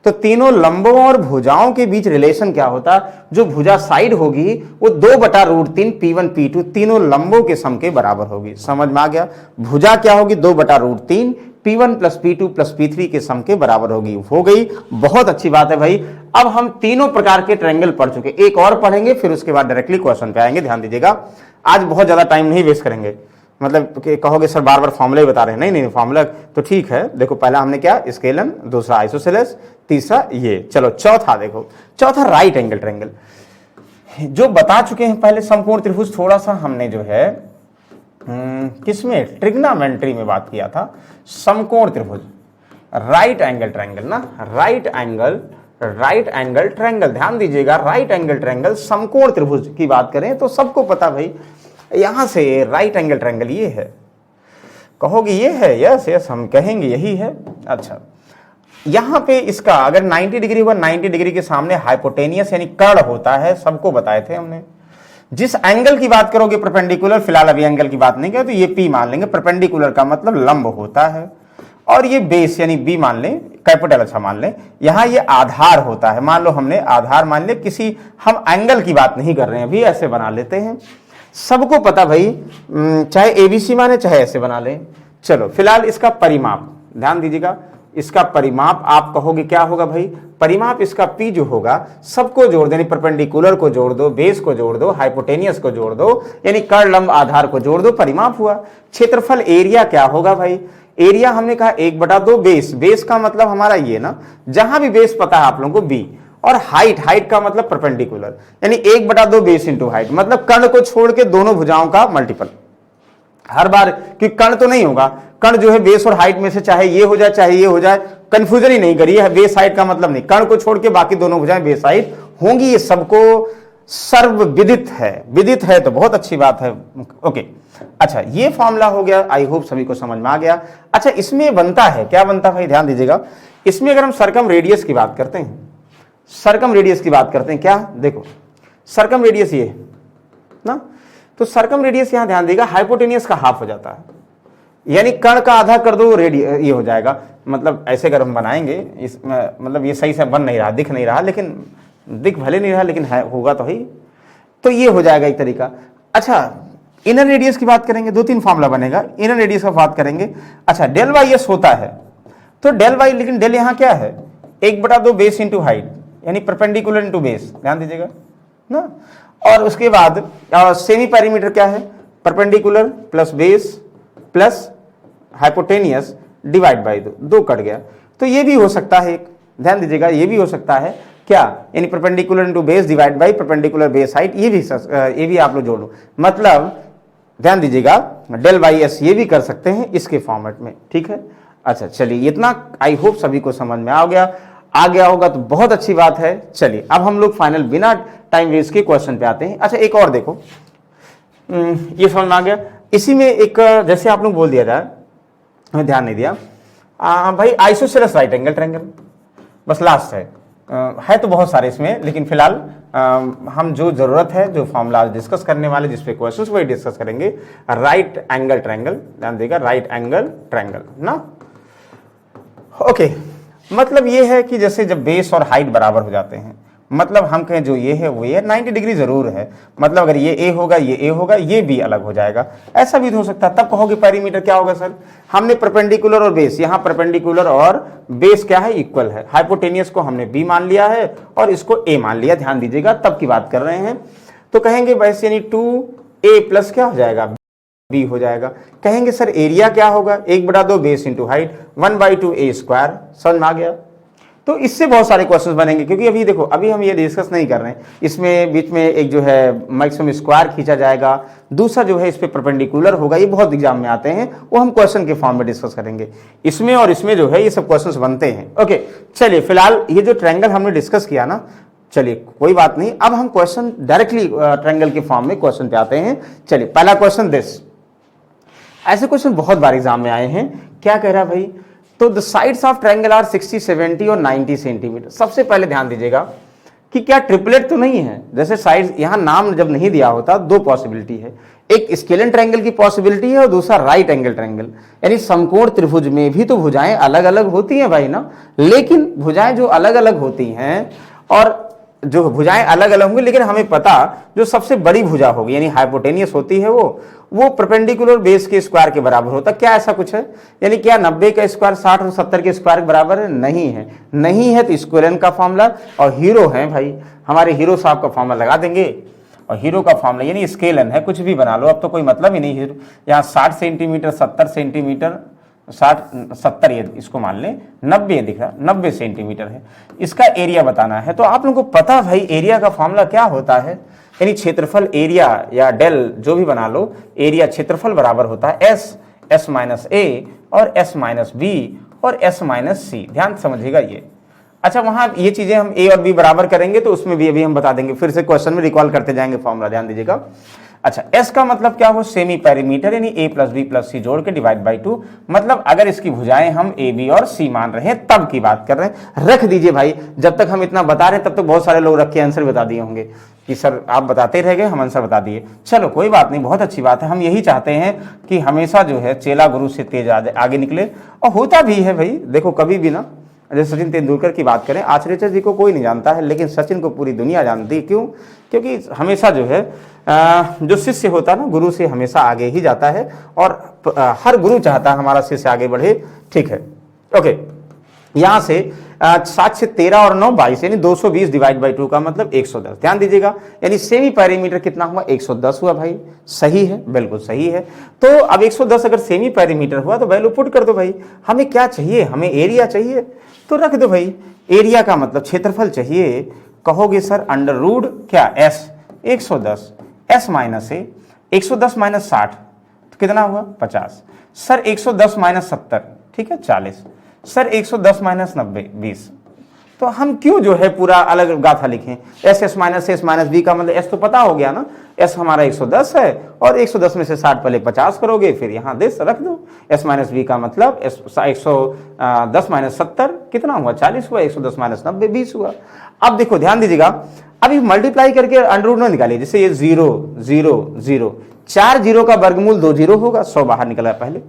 तो तीनों लंबों और भुजाओं के बीच रिलेशन क्या होता, जो भुजा साइड होगी वो 2/√3 P1 P2 तीनों लंबों के सम के बराबर होगी। समझ में आ गया, भुजा क्या होगी, 2/√3 P1 + P2 + P3 के सम के बराबर होगी। हो गई, बहुत अच्छी बात है भाई। अब हम तीनों प्रकार के ट्रायंगल पढ़ चुके, एक और पढ़ेंगे, फिर उसके बाद डायरेक्टली क्वेश्चन पे आएंगे। ध्यान दीजिएगा, आज बहुत ज्यादा टाइम नहीं वेस्ट करेंगे, मतलब कि कहोगे सर बार बार फॉर्मूला ही बता रहे हैं, नहीं फॉर्मूला तो ठीक है। देखो पहला हमने क्या, स्केलन, दूसरा आइसोसेलेस, तीसरा ये, चलो चौथा देखो, चौथा राइट एंगल ट्रायंगल, जो बता चुके हैं पहले समकोण त्रिभुज। थोड़ा सा हमने जो है किसमें, ट्रिग्नोमेट्री में बात किया था, समकोण त्रिभुज, राइट एंगल ट्रायंगल ना, राइट एंगल ट्रायंगल। ध्यान दीजिएगा, राइट एंगल ट्रायंगल समकोण त्रिभुज की बात करें तो सबको पता भाई, यहां से राइट एंगल ट्रायंगल ये है, कहोगे ये है, यस हम कहेंगे यही है। अच्छा, यहां पे इसका अगर 90 डिग्री हुआ, 90 डिग्री के सामने हाइपोटेनियस यानी कर्ण होता है, सबको बताए थे हमने। जिस एंगल की बात करोगे परपेंडिकुलर, फिलहाल अभी एंगल की बात नहीं करें, तो ये P मान लेंगे, परपेंडिकुलर का मतलब लंब होता है, और ये बेस यानी B मान लें, कैपिटल अच्छा मान लें। यहां ये आधार होता है, मान लो हमने आधार मान ले, किसी हम एंगल की बात नहीं कर रहे हैं अभी, ऐसे बना लेते हैं, सबको पता भाई, चाहे ABC माने चाहे ऐसे बना लें। चलो फिलहाल इसका परिमाप ध्यान दीजिएगा, इसका परिमाप आप कहोगे क्या होगा भाई, परिमाप इसका P जो होगा, सबको जोड़ दो, यानी परपेंडिकुलर को जोड़ दो, बेस को जोड़ दो, हाइपोटेनियस को जोड़ दो, यानी कर्ण लंब आधार को जोड़ दो, परिमाप हुआ। क्षेत्रफल एरिया क्या होगा भाई, एरिया हमने कहा 1/2 बेस, बेस का मतलब हमारा ये ना, जहां भी बेस पता है आप लोगों को B, और हाइट का मतलब परपेंडिकुलर, यानी 1/2 बेस इंटू हाइट, मतलब कर्ण को छोड़ के दोनों भुजाओं का मल्टीपल। हर बार, क्योंकि कर्ण तो नहीं होगा, कर्ण जो है बेस और हाइट में से चाहे ये हो जाए चाहे ये हो जाए, कंफ्यूजन ही नहीं करिए, बेस हाइट का मतलब नहीं, कर्ण को छोड़ के बाकी दोनों भुजाएं बेस हाइट होंगी, ये सबको सर्वविदित है, विदित है तो बहुत अच्छी बात है। ओके, अच्छा ये फॉर्मूला हो गया, आई होप सभी को समझ में आ गया। अच्छा इसमें बनता है, क्या बनता है भाई, ध्यान दीजिएगा, इसमें अगर हम सर्कम रेडियस की बात करते हैं, सर्कम रेडियस की बात करते हैं, क्या देखो सर्कम रेडियस ये ना, तो सर्कम रेडियस यहां ध्यान देगा, हाइपोटेनियस का हाफ हो जाता है, यानी कर्ण का आधा कर दो रेडियस, ये हो जाएगा। मतलब ऐसे अगर हम बनाएंगे, इस मतलब ये सही से बन नहीं रहा, दिख नहीं रहा, लेकिन दिख भले नहीं रहा लेकिन है, होगा तो ही, तो ये हो जाएगा एक तरीका। अच्छा इनर रेडियस की बात करेंगे, 2-3 फॉर्मूला बनेगा, इनर रेडियस का बात करेंगे। अच्छा डेल वाई एस होता है, तो डेल वाई, लेकिन डेल यहां क्या है, 1/2 बेस इंटू हाइट, यानी परपेंडिकुलर इंटू बेस, ध्यान दीजिएगा ना। और उसके बाद सेमी पैरीमीटर क्या है, perpendicular plus base plus hypotenuse divide by 2 cut गया, तो ये भी हो सकता है, ध्यान दीजिएगा ये भी हो सकता है क्या, यानी perpendicular into base divide by perpendicular base height, ये भी आप लोग जोड़ लो, मतलब ध्यान दीजिएगा डेल वाई एस ये भी कर सकते हैं इसके फॉर्मेट में, ठीक है। अच्छा चलिए इतना आई होप सभी को समझ में आ गया होगा तो बहुत अच्छी बात है। चलिए अब हम लोग फाइनल बिना टाइम वेस्ट के क्वेश्चन पे आते हैं। अच्छा एक और देखो, ये समझ में आ गया, इसी में एक जैसे आप लोग बोल दिया था, हमें ध्यान नहीं दिया भाई, आइसोसेलेस राइट एंगल ट्रायंगल, बस लास्ट है तो बहुत सारे इसमें, लेकिन फिलहाल हम जो जरूरत है, जो फॉर्मूला डिस्कस करने वाले, जिसपे क्वेश्चंस वही डिस्कस करेंगे, राइट एंगल ट्रायंगल, ध्यान देगा, राइट एंगल ट्रायंगल ना। ओके, मतलब ये है कि जैसे जब बेस और हाइट बराबर हो जाते हैं, मतलब हम कहें जो ये है वो ये 90 डिग्री जरूर है, मतलब अगर ये ए होगा, ये ए होगा, ये भी अलग हो जाएगा, ऐसा भी हो सकता है। तब कहोगे पेरीमीटर क्या होगा सर? हमने परपेंडिकुलर और बेस, यहाँ परपेंडिकुलर और बेस क्या है? इक्वल है। हाइपोटेनियस को हमने बी मान लिया है और इसको ए मान लिया, ध्यान दीजिएगा, तब की बात कर रहे हैं। तो कहेंगे बस यानी 2a प्लस क्या हो जाएगा? बी हो जाएगा। कहेंगे सर एरिया क्या होगा? 1/2 base into height, 1/2 a square. समझ में आ गया? तो इससे बहुत सारे क्वेश्चंस बनेंगे, क्योंकि अभी देखो, अभी हम ये डिस्कस नहीं कर रहे हैं, इसमें बीच में एक जो है मैक्सिमम स्क्वायर खींचा जाएगा, दूसरा जो है इस पे परपेंडिकुलर होगा, ये बहुत एग्जाम में आते हैं, वो हम क्वेश्चन के फॉर्म में डिस्कस करेंगे। इसमें और इसमें जो है ये सब क्वेश्चंस बनते हैं। ओके, चलिए फिलहाल ये जो ट्रायंगल हमने डिस्कस किया ना, चलिए कोई बात नहीं, अब हम क्वेश्चन डायरेक्टली ट्रायंगल के फॉर्म में क्वेश्चन पे आते हैं। चलिए पहला क्वेश्चन दिस, ऐसे क्वेश्चन बहुत बार एग्जाम में आए हैं। क्या कह रहा है भाई? तो the sides of triangle are 60, 70 और 90 सेंटीमीटर। सबसे पहले ध्यान दीजिएगा कि क्या ट्रिपलेट तो नहीं है? जैसे साइड्स, यहां नाम जब नहीं दिया होता, दो पॉसिबिलिटी है, एक स्केलेन ट्रायंगल की पॉसिबिलिटी है और दूसरा राइट एंगल ट्रायंगल। यानी समकोण त्रिभुज में भी तो भुजाएं अलग अलग होती हैं भाई ना, लेकिन भुजाएं जो अलग अलग होती हैं और जो भुजाएं अलग अलग होंगी, लेकिन हमें पता जो सबसे बड़ी भुजा होगी यानी हाइपोटेनियस होती है वो परपेंडिकुलर बेस के स्क्वायर के बराबर होता। क्या ऐसा कुछ है? यानी क्या 90 का स्क्वायर 60 और 70 के स्क्वायर के बराबर है? नहीं है। नहीं है तो स्क्वेलन का फॉर्मूला, और हीरो है भाई हमारे हीरो साहब का फॉर्मूला लगा देंगे, और हीरो का फॉर्मूला यानी स्केलन है, कुछ भी बना लो, अब तो कोई मतलब ही नहीं। यहाँ 60 सेंटीमीटर, 70 सेंटीमीटर, 60 70 ये इसको मान लें, 90 दिख रहा, 90 सेंटीमीटर है। इसका एरिया बताना है, तो आप लोगों को पता भाई एरिया का फॉर्मूला क्या होता है? यानी क्षेत्रफल, एरिया या डेल जो भी बना लो, एरिया क्षेत्रफल बराबर होता है एस माइनस ए और एस माइनस बी और एस माइनस सी। ध्यान समझिएगा ये। अच्छा, वहां ये चीजें हम ए और बी बराबर करेंगे तो उसमें भी अभी हम बता देंगे, फिर से क्वेश्चन में रिकॉल करते जाएंगे फॉर्मूला, ध्यान दीजिएगा। अच्छा, एस का मतलब क्या हो? सेमी पेरीमीटर, यानी ए प्लस बी प्लस सी जोड़ के डिवाइड बाई 2। मतलब अगर इसकी भुजाएं हम ए बी और सी मान रहे हैं तब की बात कर रहे हैं। रख दीजिए भाई, जब तक हम इतना बता रहे हैं तब तक बहुत सारे लोग रख के आंसर बता दिए होंगे कि सर आप बताते रह गए, हम आंसर बता दिए। चलो कोई बात नहीं, बहुत अच्छी बात है। हम यही चाहते हैं कि हमेशा जो है चेला गुरु से तेज आगे निकले, और होता भी है भाई। देखो कभी भी ना, जैसे सचिन तेंदुलकर की बात करें, आचरेकर जी को कोई नहीं जानता है, लेकिन सचिन को पूरी दुनिया जानती है। क्यों? क्योंकि हमेशा जो है जो शिष्य होता है ना, गुरु से हमेशा आगे ही जाता है, और हर गुरु चाहता है हमारा शिष्य आगे बढ़े। ठीक है, ओके। यहां से 7 से 13 और 9 22, यानी 220 डिवाइड बाई 2 का मतलब 110। ध्यान दीजिएगा, यानी सेमी पेरीमीटर कितना हुआ? 110 हुआ भाई। सही है, बिल्कुल सही है। तो अब 110 अगर सेमी पेरीमीटर हुआ तो वैल्यू पुट कर दो भाई। हमें क्या चाहिए? हमें एरिया चाहिए, तो रख दो भाई। एरिया का मतलब क्षेत्रफल चाहिए। कहोगे सर अंडर रूट क्या? एस 110, एस माइनस ए, 110 माइनस 60 तो कितना हुआ? 50। सर 110 माइनस 70, ठीक है 40। Sir 110 minus 90 20। तो हम क्यों जो है पूरा अलग गाथा लिखें? एस माइनस बी का मतलब एस तो पता हो गया ना, एस हमारा 110 है और 110 में से 60 पहले 50 करोगे, फिर यहाँ देश रख दो। एस माइनस बी का मतलब 110 माइनस 70 कितना हुआ? 40 हुआ। 110 माइनस 90 20 हुआ। अब देखो ध्यान दीजिएगा, अभी मल्टीप्लाई करके अंडर रूट में निकालिए। जैसे ये 0 0 0, 4 जीरो का वर्गमूल 2 जीरो होगा, 100 बाहर निकला पहले,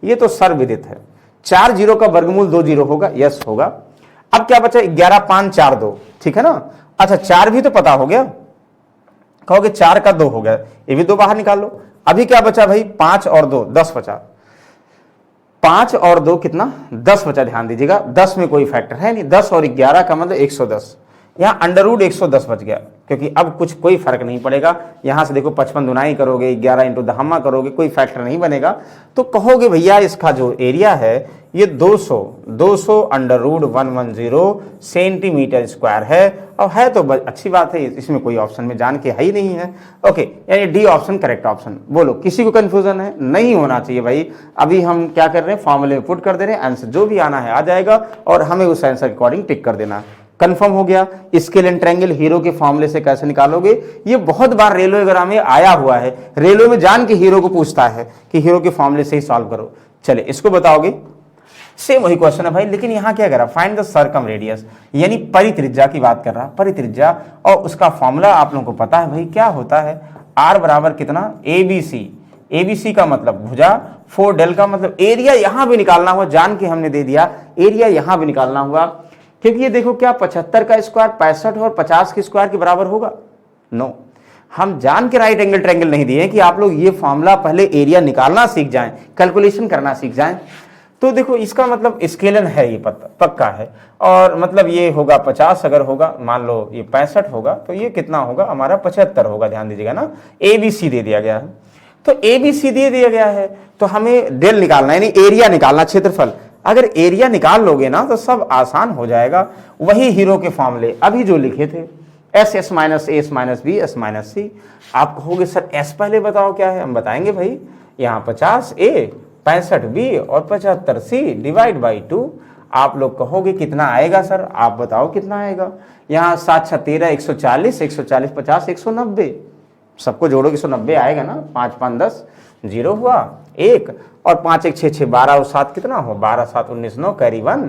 ये तो सर्वविदित है। 4 जीरो का वर्गमूल 2 जीरो होगा, यस होगा। अब क्या बचा? 11 5 4 2, ठीक है ना। अच्छा 4 भी तो पता हो गया, कहोगे 4 का 2 हो गया, ये भी 2 बाहर निकाल लो। अभी क्या बचा भाई? 5 और 2 10 बचा। 5 और 2 कितना? 10 बचा। ध्यान दीजिएगा 10 में कोई फैक्टर है नहीं, 10 और 11 का मतलब 110। यहाँ अंडर रूट 110 बच गया, क्योंकि अब कुछ कोई फर्क नहीं पड़ेगा। यहां से देखो 55 दुनाई करोगे, 11 इंटू दहम्मा करोगे, कोई फैक्टर नहीं बनेगा। तो कहोगे भैया इसका जो एरिया है ये 200 अंडर रूट 110 सेंटीमीटर स्क्वायर है, और है तो अच्छी बात है, इसमें कोई ऑप्शन में जान के है ही नहीं है। ओके, यानी डी ऑप्शन करेक्ट ऑप्शन। बोलो किसी को कंफ्यूजन है? नहीं होना चाहिए भाई। अभी हम क्या कर रहे हैं? फॉर्मूले में पुट कर दे रहे हैं, आंसर जो भी आना है आ जाएगा, और हमें उस आंसर के अकॉर्डिंग टिक कर देना। कंफर्म हो गया। स्केलेन ट्रायंगल हीरो के फॉर्मूले से कैसे निकालोगे? ये बहुत बार रेलवे एग्जाम में आया हुआ है। रेलवे में जान के हीरो को पूछता है कि हीरो के फॉर्मूले से ही सॉल्व करो। चले इसको बताओगे। सेम वही क्वेश्चन है भाई, लेकिन यहाँ क्या करा, फाइंड द सर्कम रेडियस, यानी परित्रिज्या की बात कर रहा, परित्रिज्या, और उसका फॉर्मूला आप लोगों को पता है भाई क्या होता है, आर बराबर कितना, ABC, ABC का मतलब भुजा, 4 डेल का मतलब एरिया यहां भी निकालना हुआ, जान के हमने दे दिया, एरिया यहां भी निकालना हुआ, क्योंकि ये देखो क्या 75 का स्क्वायर 65 और 50 के स्क्वायर के बराबर होगा, नो, हम जान के राइट एंगल ट्रायंगल नहीं दिए कि आप लोग ये फॉर्मूला पहले एरिया निकालना सीख जाएं, कैलकुलेशन करना सीख जाएं। तो देखो इसका मतलब स्केलन है, ये पक्का है, और मतलब ये होगा 50, अगर होगा मान लो ये 65 होगा तो ये कितना होगा हमारा 75 होगा, ध्यान दीजिएगा ना, ABC दे दिया गया है, तो ABC दे दिया गया है, तो हमें डेल निकालना यानी एरिया निकालना, क्षेत्रफल, अगर एरिया निकाल लोगे ना तो सब आसान हो जाएगा, वही हीरो के फॉर्मूले अभी जो लिखे थे, S minus A minus B S minus C। आप कहोगे सर S पहले बताओ क्या है, हम बताएंगे भाई, यहाँ 50A 65B और 75C डिवाइड बाई 2, आप लोग कहोगे कितना आएगा सर, आप बताओ कितना आएगा, यहाँ 7 6 13 140 140 50 190, सबको जोड़ोगे 190 आएगा ना, 5 5 10 0 हुआ 1 और 5 1 6 6 12 और 7 कितना हो, 12 7 19 9 कैरी 1,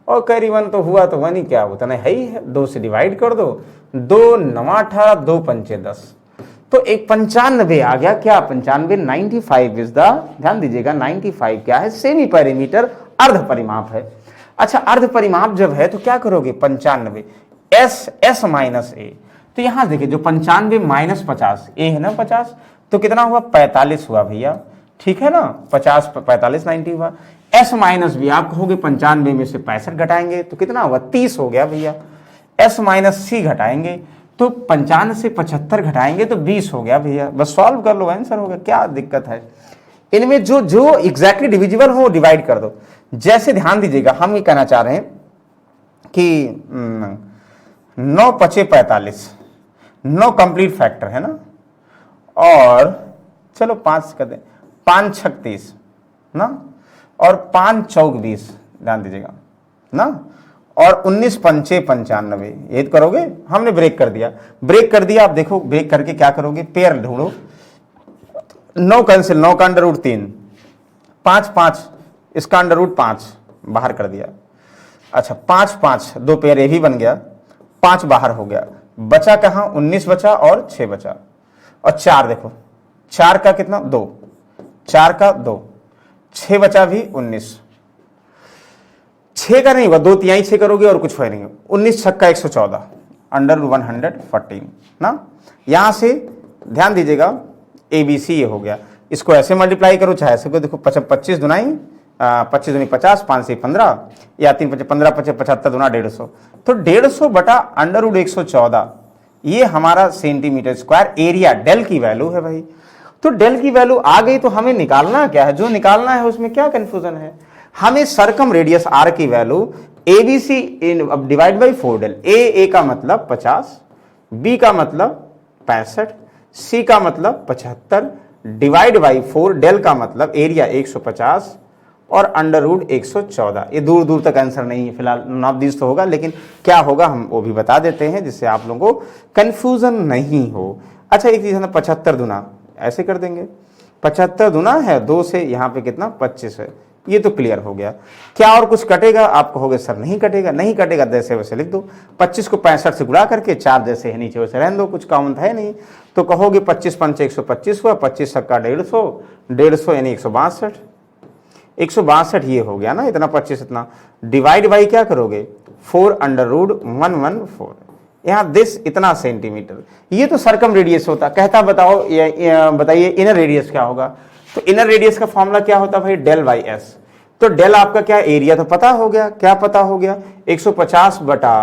और कैरी 1 तो हुआ तो 1 ही, क्या उतना है ही है, 2 से डिवाइड कर दो, 2 9 18 2 5 10, तो एक 95 आ गया, क्या 95, 95 इज द, ध्यान दीजिएगा 95 क्या है, सेमी पेरीमीटर, अर्ध परिमाप है। अच्छा अर्ध परिमाप जब है तो क्या करोगे, 95 S माइनस A, तो यहां देखिए जो 95 माइनस 50, A है ना 50, तो कितना हुआ 45 हुआ भैया, ठीक है ना, 50 45 90 हुआ, S माइनस B, आप कहोगे 95 में से 65 घटाएंगे तो कितना हुआ 30 हो गया भैया, S माइनस C घटाएंगे तो 95 से 75 घटाएंगे तो 20 हो गया भैया, बस सॉल्व कर लो, आंसर हो गया, क्या दिक्कत है, इनमें जो जो एग्जैक्टली डिविजिबल हो डिवाइड कर दो। जैसे ध्यान दीजिएगा हम ये कहना चाह रहे हैं कि 9 5 45, 9 कंप्लीट फैक्टर है ना, और चलो 5 कर दें, 5 6 30 ना, और 5 चौक 20, ध्यान दीजिएगा ना, और 19 पंचे 95, ये करोगे, हमने ब्रेक कर दिया, ब्रेक कर दिया, आप देखो ब्रेक करके क्या करोगे, पेयर ढूंढो, 9 कैंसिल, 9 का अंडर रूट 3, 5 5 इसका अंडर रूट 5 बाहर कर दिया, अच्छा 5 5 2 पेयर ये भी बन गया, 5 बाहर हो गया, बचा कहाँ 19 बचा और 6 बचा, और 4 देखो 4 का कितना 2, 4 का 2, 6 बचा भी 19, 6 का नहीं हुआ, 2 तिहाई 6 करोगे और कुछ है नहीं, 19 6 का 114 अंडर 114 ना, यहां से ध्यान दीजिएगा ABC ये हो गया, इसको ऐसे मल्टीप्लाई करो चाहे ऐसे को, देखो 25 दुनाई 25 दुनी 50, 5 से 15 या 3 5 15 5 75 दुना 150, तो 150 बटा अंडर रूट 114, ये हमारा सेंटीमीटर स्क्वायर एरिया डेल की वैल्यू है भाई। तो डेल की वैल्यू आ गई तो हमें निकालना क्या है, जो निकालना है उसमें क्या कंफ्यूजन है, हमें सर्कम रेडियस आर की वैल्यू ABC डिवाइड बाई 4 डेल, A का मतलब 50, B का मतलब 65, C का मतलब 75 डिवाइड बाई 4 डेल का मतलब एरिया 150 और अंडर रूट 114, ये दूर दूर तक आंसर नहीं है फिलहाल, नॉबदीस तो होगा, लेकिन क्या होगा हम वो भी बता देते हैं जिससे आप लोगों को कंफ्यूजन नहीं हो। अच्छा एक चीज है ना, 75 दुना ऐसे कर देंगे, 75 दुना है 2 से, यहाँ पे कितना 25 है, ये तो क्लियर हो गया। क्या और कुछ कटेगा, आप कहोगे सर नहीं कटेगा, नहीं कटेगा जैसे वैसे लिख दो, 25 को 65 से गुणा करके 4 जैसे है नीचे वैसे रहने दो, कुछ कॉमन है नहीं, तो कहोगे 25 पंच 125 हुआ, 25 का 150, 150 यानी 162, 162 ये हो गया ना, इतना 25 इतना, डिवाइड बाई क्या करोगे 4 अंडर रूट 114, यहाँ दिस इतना सेंटीमीटर, ये तो सर्कम रेडियस होता। कहता बताओ बताइए इनर रेडियस क्या होगा, तो इनर रेडियस का फॉर्मूला क्या होता भाई, डेल बाई एस, तो डेल आपका क्या एरिया तो पता हो गया, क्या पता हो गया 150 बटा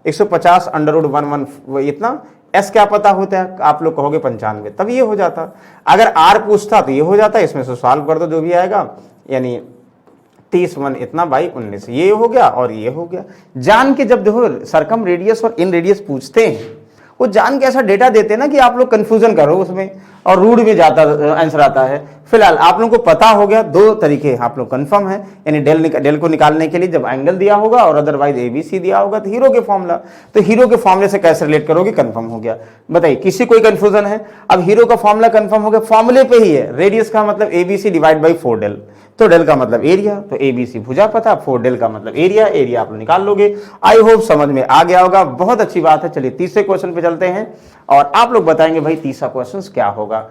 150 अंडर रूट 1 इतना, एस क्या पता होता है, आप लोग कहोगे 95, तब ये हो जाता। अगर आर पूछता तो ये हो जाता, इसमें से सॉल्व कर दो जो भी आएगा, यानी 30 1 इतना बाई 19, ये हो गया और ये हो गया। जान के जब देखो सर्कम रेडियस और इन रेडियस पूछते हैं, वो जान के ऐसा डेटा देते हैं ना कि आप लोग कंफ्यूजन करो उसमें, और रूट में जाता आंसर आता है। फिलहाल आप लोगों को पता हो गया, 2 तरीके आप लोग कंफर्म है, यानी डेल को निकालने के लिए जब एंगल दिया होगा और अदरवाइज ABC दिया होगा तो हीरो के फॉर्मूला, तो हीरो के फॉर्मूले से कैसे रिलेट करोगे, कंफर्म हो गया। बताइए किसी कोई कंफ्यूजन है, अब हीरो का फॉर्मूला कंफर्म हो गया, फॉर्मूले पे ही है, रेडियस का मतलब ABC डिवाइड बाई 4 डेल, तो डेल का मतलब एरिया, तो ABC भुजा पता, 4 डेल का मतलब एरिया, एरिया आप लोग निकाल लोगे। आई होप समझ में आ गया होगा, बहुत अच्छी बात है। चलिए तीसरे क्वेश्चन पे चलते हैं और आप लोग बताएंगे भाई तीसरा क्वेश्चन क्या होगा।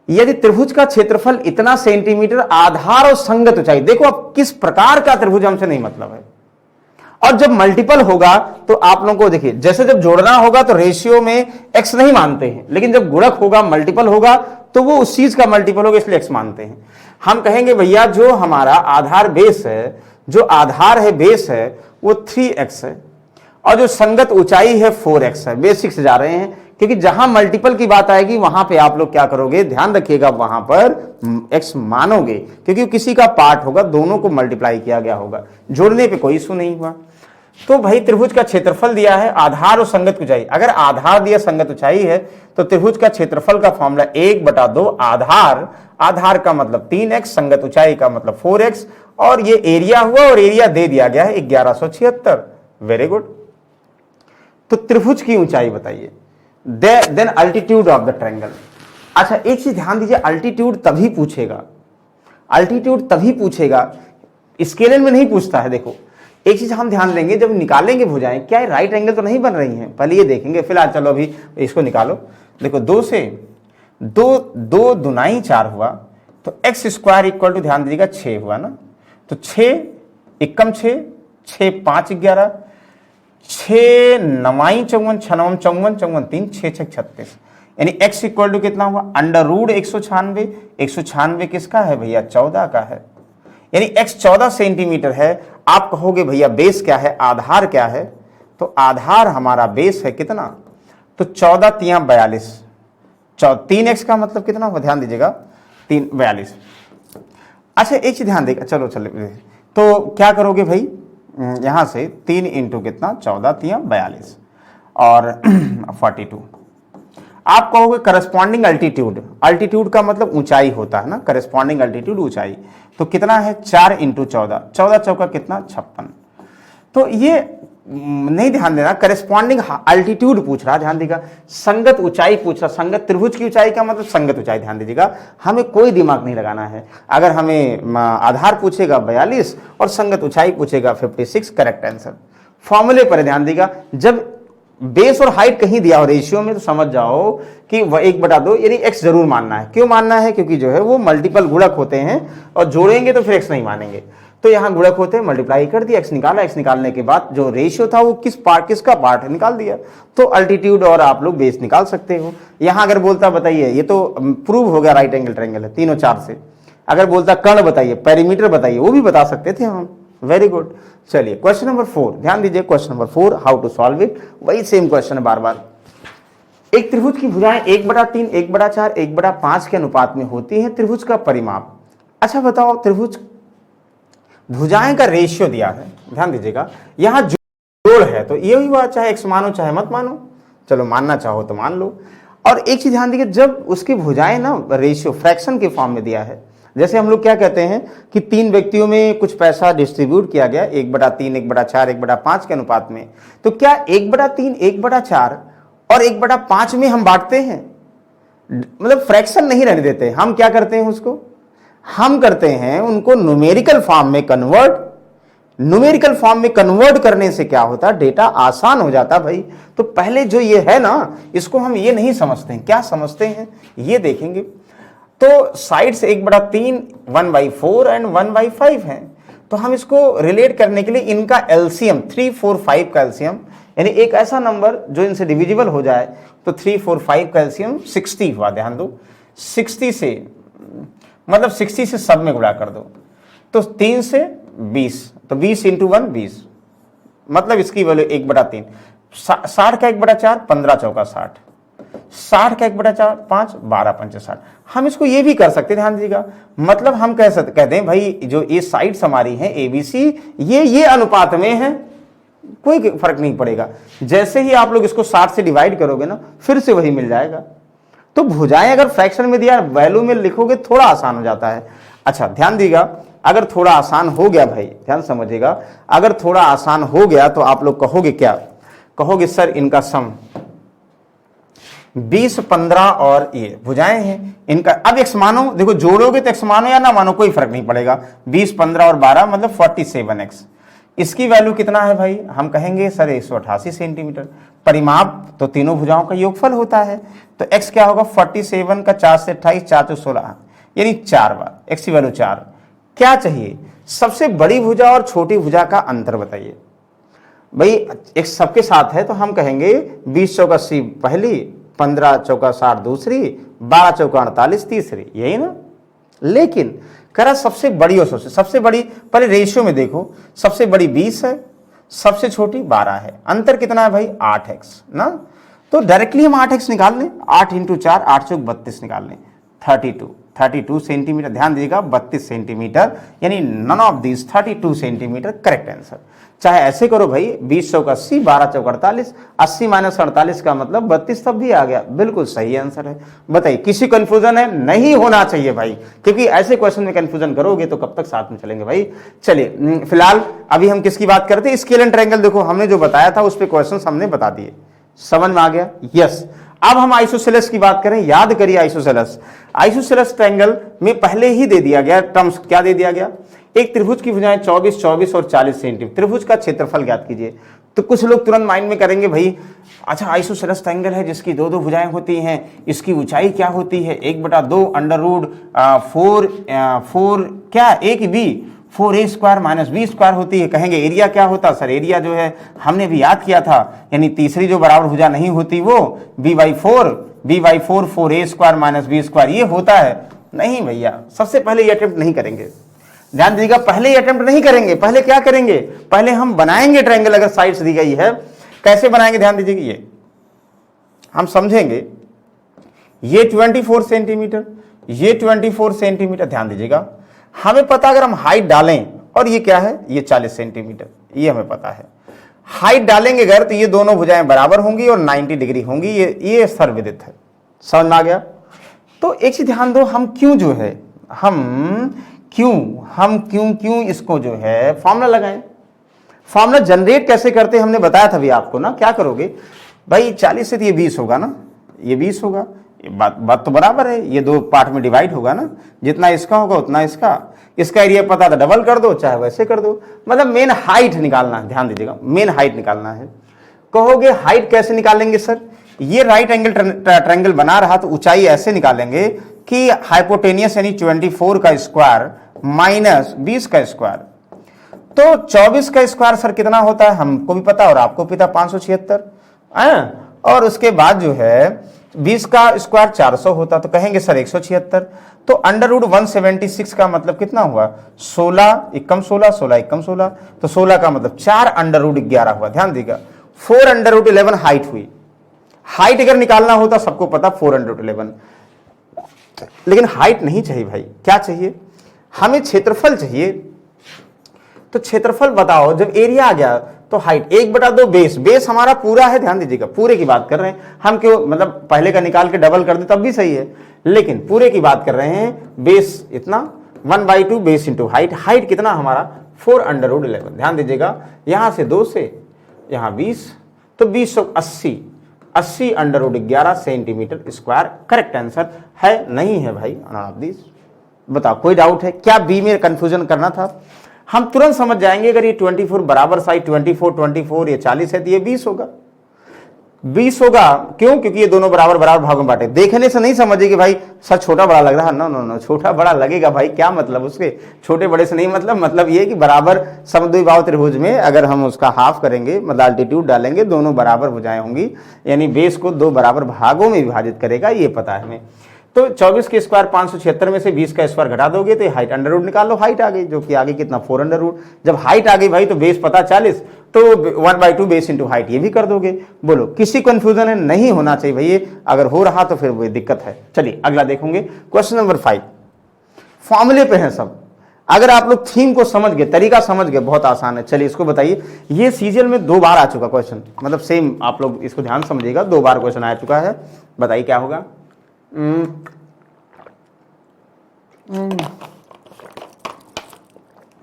यदि त्रिभुज का क्षेत्रफल इतना सेंटीमीटर, आधार और संगत ऊंचाई, देखो अब किस प्रकार का त्रिभुज हमसे नहीं मतलब है, और जब मल्टीपल होगा तो आप लोगों को देखिए, जैसे जब जोड़ना होगा तो रेशियो में x नहीं मानते हैं, लेकिन जब गुणक होगा, मल्टीपल होगा तो वो उस चीज का मल्टीपल होगा, इसलिए x मानते हैं। हम कहेंगे भैया जो हमारा आधार बेस है, जो आधार है बेस है वो 3x है, और जो संगत ऊंचाई है 4x है। बेसिक से जा रहे हैं, क्योंकि जहां मल्टीपल की बात आएगी वहां पे आप लोग क्या करोगे, ध्यान रखिएगा, वहां पर x मानोगे, क्योंकि किसी का पार्ट होगा, दोनों को मल्टीप्लाई किया गया होगा, जोड़ने पे कोई इशू नहीं हुआ। तो भाई त्रिभुज का क्षेत्रफल दिया है, आधार और संगत ऊंचाई, अगर आधार दिया संगत ऊंचाई है तो त्रिभुज का क्षेत्रफल का फॉर्मूला 1/2 आधार, आधार का मतलब 3x, संगत ऊंचाई का मतलब 4x, और ये एरिया हुआ, और एरिया दे दिया गया है 1176। Very good. तो त्रिभुज की ऊंचाई बताइए, then altitude of the triangle. अच्छा एक चीज ध्यान दीजिए, अल्टीट्यूड तभी पूछेगा, अल्टीट्यूड तभी पूछेगा, स्केलर में नहीं पूछता है। देखो एक चीज हम ध्यान देंगे, जब निकालेंगे भुजाएं, क्या राइट एंगल तो नहीं बन रही हैं, पहले ये देखेंगे। फिलहाल चलो अभी इसको निकालो। देखो 2 से 2 दुनाई 4 हुआ, तो एक्स स्क्वायर इक्वल टू, ध्यान दीजिएगा, 6 हुआ ना, तो 6 एकम 6, 6 5 11, 6 9 54, 6 9 54, 54 3, 6 6 36, यानी x इक्वल टू कितना हुआ, √196। 196 किसका है भैया, 14 का है, यानी x 14 सेंटीमीटर है। आप कहोगे भैया बेस क्या है, आधार क्या है, तो आधार हमारा बेस है कितना, तो 14 3 42, 3x का मतलब कितना हुआ, ध्यान दीजिएगा, 3 42। अच्छा एक चीज ध्यान देगा, चलो तो क्या करोगे भाई, यहां से 3 इंटू कितना, 14 3 42 और 42। आप कहोगे करस्पॉन्डिंग अल्टीट्यूड, अल्टीट्यूड का मतलब ऊंचाई होता है ना, करस्पॉन्डिंग अल्टीट्यूड ऊंचाई, तो कितना है 4 इंटू 14, 14 चौका कितना 56। तो ये नहीं ध्यान देना, करस्पॉन्डिंग अल्टीट्यूड पूछ रहा, ध्यान दीजिएगा, संगत ऊंचाई पूछ रहा, संगत त्रिभुज की ऊंचाई का मतलब संगत ऊंचाई, ध्यान दीजिएगा, हमें कोई दिमाग नहीं लगाना है। अगर हमें आधार पूछेगा 42 और संगत ऊंचाई पूछेगा 56, करेक्ट आंसर। फॉर्मूले पर ध्यान दीजिएगा, जब बेस और हाइट कहीं दिया हो रेशियो में, तो समझ जाओ कि वह 1/2, यानी x जरूर मानना है। क्यों मानना है, क्योंकि जो है वो मल्टीपल गुणक होते हैं, और जोड़ेंगे तो फिर x नहीं मानेंगे, तो यहां गुणक होते हैं, मल्टीप्लाई कर दिया, x निकाला, x निकालने के बाद जो रेशियो था वो किसका पार्ट है निकाल दिया, तो अल्टीट्यूड और आप लोग बेस निकाल सकते हो। यहां अगर बोलता बताइए, ये तो प्रूव हो गया राइट एंगल ट्रायंगल है, तीनों 4 से। अगर बोलता कर्ण बताइए, पेरीमीटर बताइए, वो भी बता सकते थे हम। Very good. चलिए क्वेश्चन नंबर 4, ध्यान दीजिए, question number 4, how to solve it. वही सेम क्वेश्चन है बार बार। एक त्रिभुज की भुजाएं 1/3, 1/4, 1/5 के अनुपात में होती हैं, त्रिभुज का परिमाप। अच्छा बताओ, त्रिभुज भुजाएं का रेशियो दिया है, ध्यान दीजिएगा, यहां जोड़ है, तो ये हुआ, चाहे x मानो चाहे मत मानो, चलो मानना चाहो तो मान लो। और एक चीज ध्यान दीजिए, जब उसकी भुजाएं ना रेशियो फ्रैक्शन के फॉर्म में दिया है, जैसे हम लोग क्या कहते हैं कि 3 व्यक्तियों में कुछ पैसा डिस्ट्रीब्यूट किया गया 1/3, 1/4, 1/5 के अनुपात में, तो क्या 1/3, 1/4 और 1/5 में हम बांटते हैं, मतलब फ्रैक्शन नहीं रहने देते। हम क्या करते हैं उसको, हम करते हैं उनको न्यूमेरिकल फॉर्म में कन्वर्ट। न्यूमेरिकल फॉर्म में कन्वर्ट करने से क्या होता है, डेटा आसान हो जाता भाई। तो पहले जो ये है ना, इसको हम ये नहीं समझते हैं, क्या समझते हैं ये देखेंगे। तो साइड से 1/3, 1/4 एंड 1/5 है, तो हम इसको रिलेट करने के लिए इनका एलसीएम 3, 4, 5 का एलसीएम, यानी एक ऐसा नंबर जो इनसे डिविजिबल हो जाए, तो 3, 4, 5 का एलसीएम 60 हुआ। ध्यान दो, 60 से मतलब 60 से सब में गुणा कर दो, तो 3 से 20, तो 20 इंटू 1 20, मतलब इसकी वैल्यू 1/3। 60 का 1/4, 15 चौका 60, 60 का 1/4, 5, 12 पंचे 60। हम इसको ये भी कर सकते हैं, ध्यान दीजिएगा, मतलब हम कहते हैं भाई जो ये साइड्स हमारी हैं ABC, ये अनुपात में है, कोई फर्क नहीं पड़ेगा। जैसे ही आप लोग इसको 60 से डिवाइड करोगे ना, फिर से वही मिल जाएगा। तो भुजाएं अगर फ्रैक्शन में दिया वैल्यू में लिखोगे थोड़ा आसान हो जाता है। अच्छा ध्यान दीजिएगा, अगर थोड़ा आसान हो गया भाई, ध्यान समझिएगा, अगर थोड़ा आसान हो गया तो आप लोग कहोगे क्या, कहोगे सर इनका सम, 20, 15 और ये भुजाएं हैं इनका। अब x मानो, देखो जोड़ोगे तो x मानो या ना मानो कोई फर्क नहीं पड़ेगा। 20, 15 और 12 मतलब 47x। इसकी वैल्यू कितना है भाई, हम कहेंगे सर 188 सेंटीमीटर। परिमाप तो तीनों भुजाओं का योगफल होता है, तो x क्या होगा, 47 का 4 से 28, 4 से 16, यानी 4 बार, x की वैल्यू 4। क्या चाहिए, सबसे बड़ी भुजा और छोटी भुजा का अंतर बताइए। भाई एक सबके साथ है तो हम कहेंगे 20 चौका 80 पहली, 15 चौका 60 दूसरी, 12 चौका 48 तीसरी, यही ना। लेकिन कह रहा सबसे बड़ी और सबसे बड़ी, पहले रेशियो में देखो, सबसे बड़ी 20 है, सबसे छोटी 12 है। अंतर कितना है भाई, 8x ना। तो डायरेक्टली हम 8x निकाल लें, 8 इंटू 4, 8 चौक 32 निकाल लें, 32 सेंटीमीटर। ध्यान दीजिएगा 32 सेंटीमीटर, यानी none of this 32 centimetre correct answer. चाहे ऐसे करो भाई, 20 चौक 80, 12 चौक 48, 80 माइनस 48 का मतलब 32 तब भी आ गया, बिल्कुल सही आंसर है। बताइए किसी कंफ्यूजन है, नहीं होना चाहिए भाई, क्योंकि ऐसे क्वेश्चन में कंफ्यूजन करोगे तो कब तक साथ में चलेंगे भाई। चलिए फिलहाल अभी हम किसकी बात करते हैं, स्केल एंड ट्रायंगल। देखो हमने जो बताया था उस पे क्वेश्चन हमने बता दिए, समझ में आ गया, यस। अब हम आइसोसेलेस की बात करें, याद करिए आइसोसेलेस। आइसोसेलेस ट्रायंगल में पहले ही दे दिया गया टर्म्स, क्या दे दिया गया, एक त्रिभुज की भुजाएं 24, 24 और 40 सेंटीमीटर, त्रिभुज का क्षेत्रफल ज्ञात कीजिए। तो कुछ लोग तुरंत माइंड में करेंगे भाई, अच्छा आइसोसेलेस ट्रायंगल है जिसकी दो दो भुजाएं होती हैं, इसकी ऊंचाई क्या होती है, 1/2 अंडर रूट 4 क्या a की b 4a square minus b square होती है। कहेंगे एरिया क्या होता, सर एरिया जो है हमने भी याद किया था, यानी तीसरी जो बराबर भुजा नहीं होती वो b/4 4a square minus b square ये होता है। नहीं भैया, सबसे पहले ये अटेम्प्ट नहीं करेंगे, ध्यान दीजिएगा, पहले ये अटेम्प्ट नहीं करेंगे। पहले क्या करेंगे, पहले हम बनाएंगे ट्रायंगल, अगर साइड्स दी गई है कैसे बनाएंगे, ध्यान दीजिएगा, ये हम समझेंगे। ये 24 सेंटीमीटर, ये 24 सेंटीमीटर, ध्यान दीजिएगा। हमें पता अगर हम हाइट डालें, और ये क्या है, ये 40 सेंटीमीटर, ये हमें पता है। हाइट डालेंगे अगर तो ये दोनों भुजाएं बराबर होंगी और 90 डिग्री होंगी, ये सर्वविदित है, समझ में आ गया। तो एक चीज ध्यान दो, हम क्यों जो है हम क्यों इसको जो है फॉर्मूला लगाएं। फॉर्मूला जनरेट कैसे करते हैं हमने बताया था भी आपको ना। क्या करोगे भाई, 40 से तो ये 20 होगा ना, ये 20 होगा, ये बात तो बराबर है, ये दो पार्ट में डिवाइड होगा ना, जितना इसका होगा उतना इसका एरिया पता था, डबल कर दो चाहे वैसे कर दो, मतलब मेन हाइट निकालना है। ध्यान दीजिएगा, मेन हाइट निकालना है। कहोगे हाइट कैसे निकालेंगे सर, ये राइट एंगल ट्रायंगल बना रहा तो ऊंचाई ऐसे निकालेंगे कि हाइपोटेनियस यानी 24 का स्क्वायर माइनस 20 का स्क्वायर। तो 24 का स्क्वायर सर कितना होता है, हमको भी पता और आपको पता 576, और उसके बाद जो है 20 का स्क्वायर 400 होता, तो कहेंगे सर 176। तो अंडर रूट 176 का मतलब कितना हुआ, 16 एकम 16, 16 एकम 16, तो 16 का मतलब 4 अंडर रूट 11 हुआ। ध्यान दीजिएगा 4 अंडर रूट 11 हाइट हुई। हाइट अगर निकालना होता सबको पता 4 अंडर रूट 11, लेकिन हाइट नहीं चाहिए भाई, क्या चाहिए हमें, क्षेत्रफल चाहिए। तो क्षेत्रफल बताओ, जब एरिया आ गया तो हाइट 1/2 बेस हमारा पूरा है, ध्यान दीजिएगा पूरे की बात कर रहे हैं हम, क्यों मतलब पहले का निकाल के डबल कर दे तब भी सही है, लेकिन पूरे की बात कर रहे हैं। बेस इतना 1/2 बेस इंटू हाइट कितना हमारा 4 अंडर रूट 11। ध्यान दीजिएगा यहां से 2 से यहां 20, तो 20 80 under root 11 centimetre square correct answer है, नहीं है भाई अनादिस। बताओ कोई डाउट है क्या, बी में कंफ्यूजन करना था, हम तुरंत समझ जाएंगे अगर ये 24 बराबर साइड 24 ये 40 है तो ये 20 होगा, 20 होगा। क्यों, क्योंकि ये दोनों बराबर भागों में बांटे। देखने से नहीं समझिए कि भाई सर छोटा बड़ा लग रहा है, नो, छोटा बड़ा लगेगा भाई, क्या मतलब उसके, छोटे बड़े से नहीं मतलब ये कि बराबर समद्विबाहु त्रिभुज में अगर हम उसका हाफ करेंगे, मतलब अल्टीट्यूड डालेंगे, दोनों बराबर भुजाएं होंगी, यानी बेस को 2 बराबर भागों में विभाजित करेगा, ये पता है हमें। तो 24 के स्क्वायर 576 में से 20 का स्क्वायर घटा दोगे तो हाइट अंडर रूट निकाल लो, हाइट आ गई, जो कि आगे कितना 4 अंडर रूट। जब हाइट आ गई भाई तो बेस पता 40, तो 1/2 बेस इंटू हाइट, ये भी कर दोगे। बोलो किसी कंफ्यूजन है, नहीं होना चाहिए भैया, अगर हो रहा तो फिर वो दिक्कत है। चलिए अगला देखेंगे, क्वेश्चन नंबर 5 फॉर्मूले पे है सब। अगर आप लोग थीम को समझ गए, तरीका समझ गए, बहुत आसान है। चलिए इसको बताइए, ये सीजीएल में 2 बार आ चुका क्वेश्चन, मतलब सेम, आप लोग इसको ध्यान समझिएगा, 2 बार क्वेश्चन आ चुका है। बताइए क्या होगा,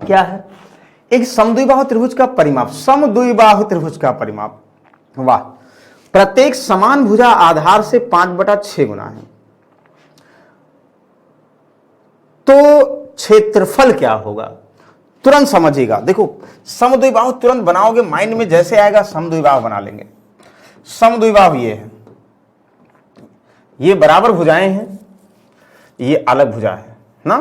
क्या है, एक समद्विबाहु त्रिभुज का परिमाप, समद्विबाहु त्रिभुज का परिमाप। वाह, प्रत्येक समान भुजा आधार से 5/6 गुना है, तो क्षेत्रफल क्या होगा? तुरंत समझिएगा। देखो समद्विबाहु तुरंत बनाओगे, माइंड में जैसे आएगा समद्विबाहु बना लेंगे। समद्विबाहु ये है, ये बराबर भुजाएं हैं, ये अलग भुजा है ना।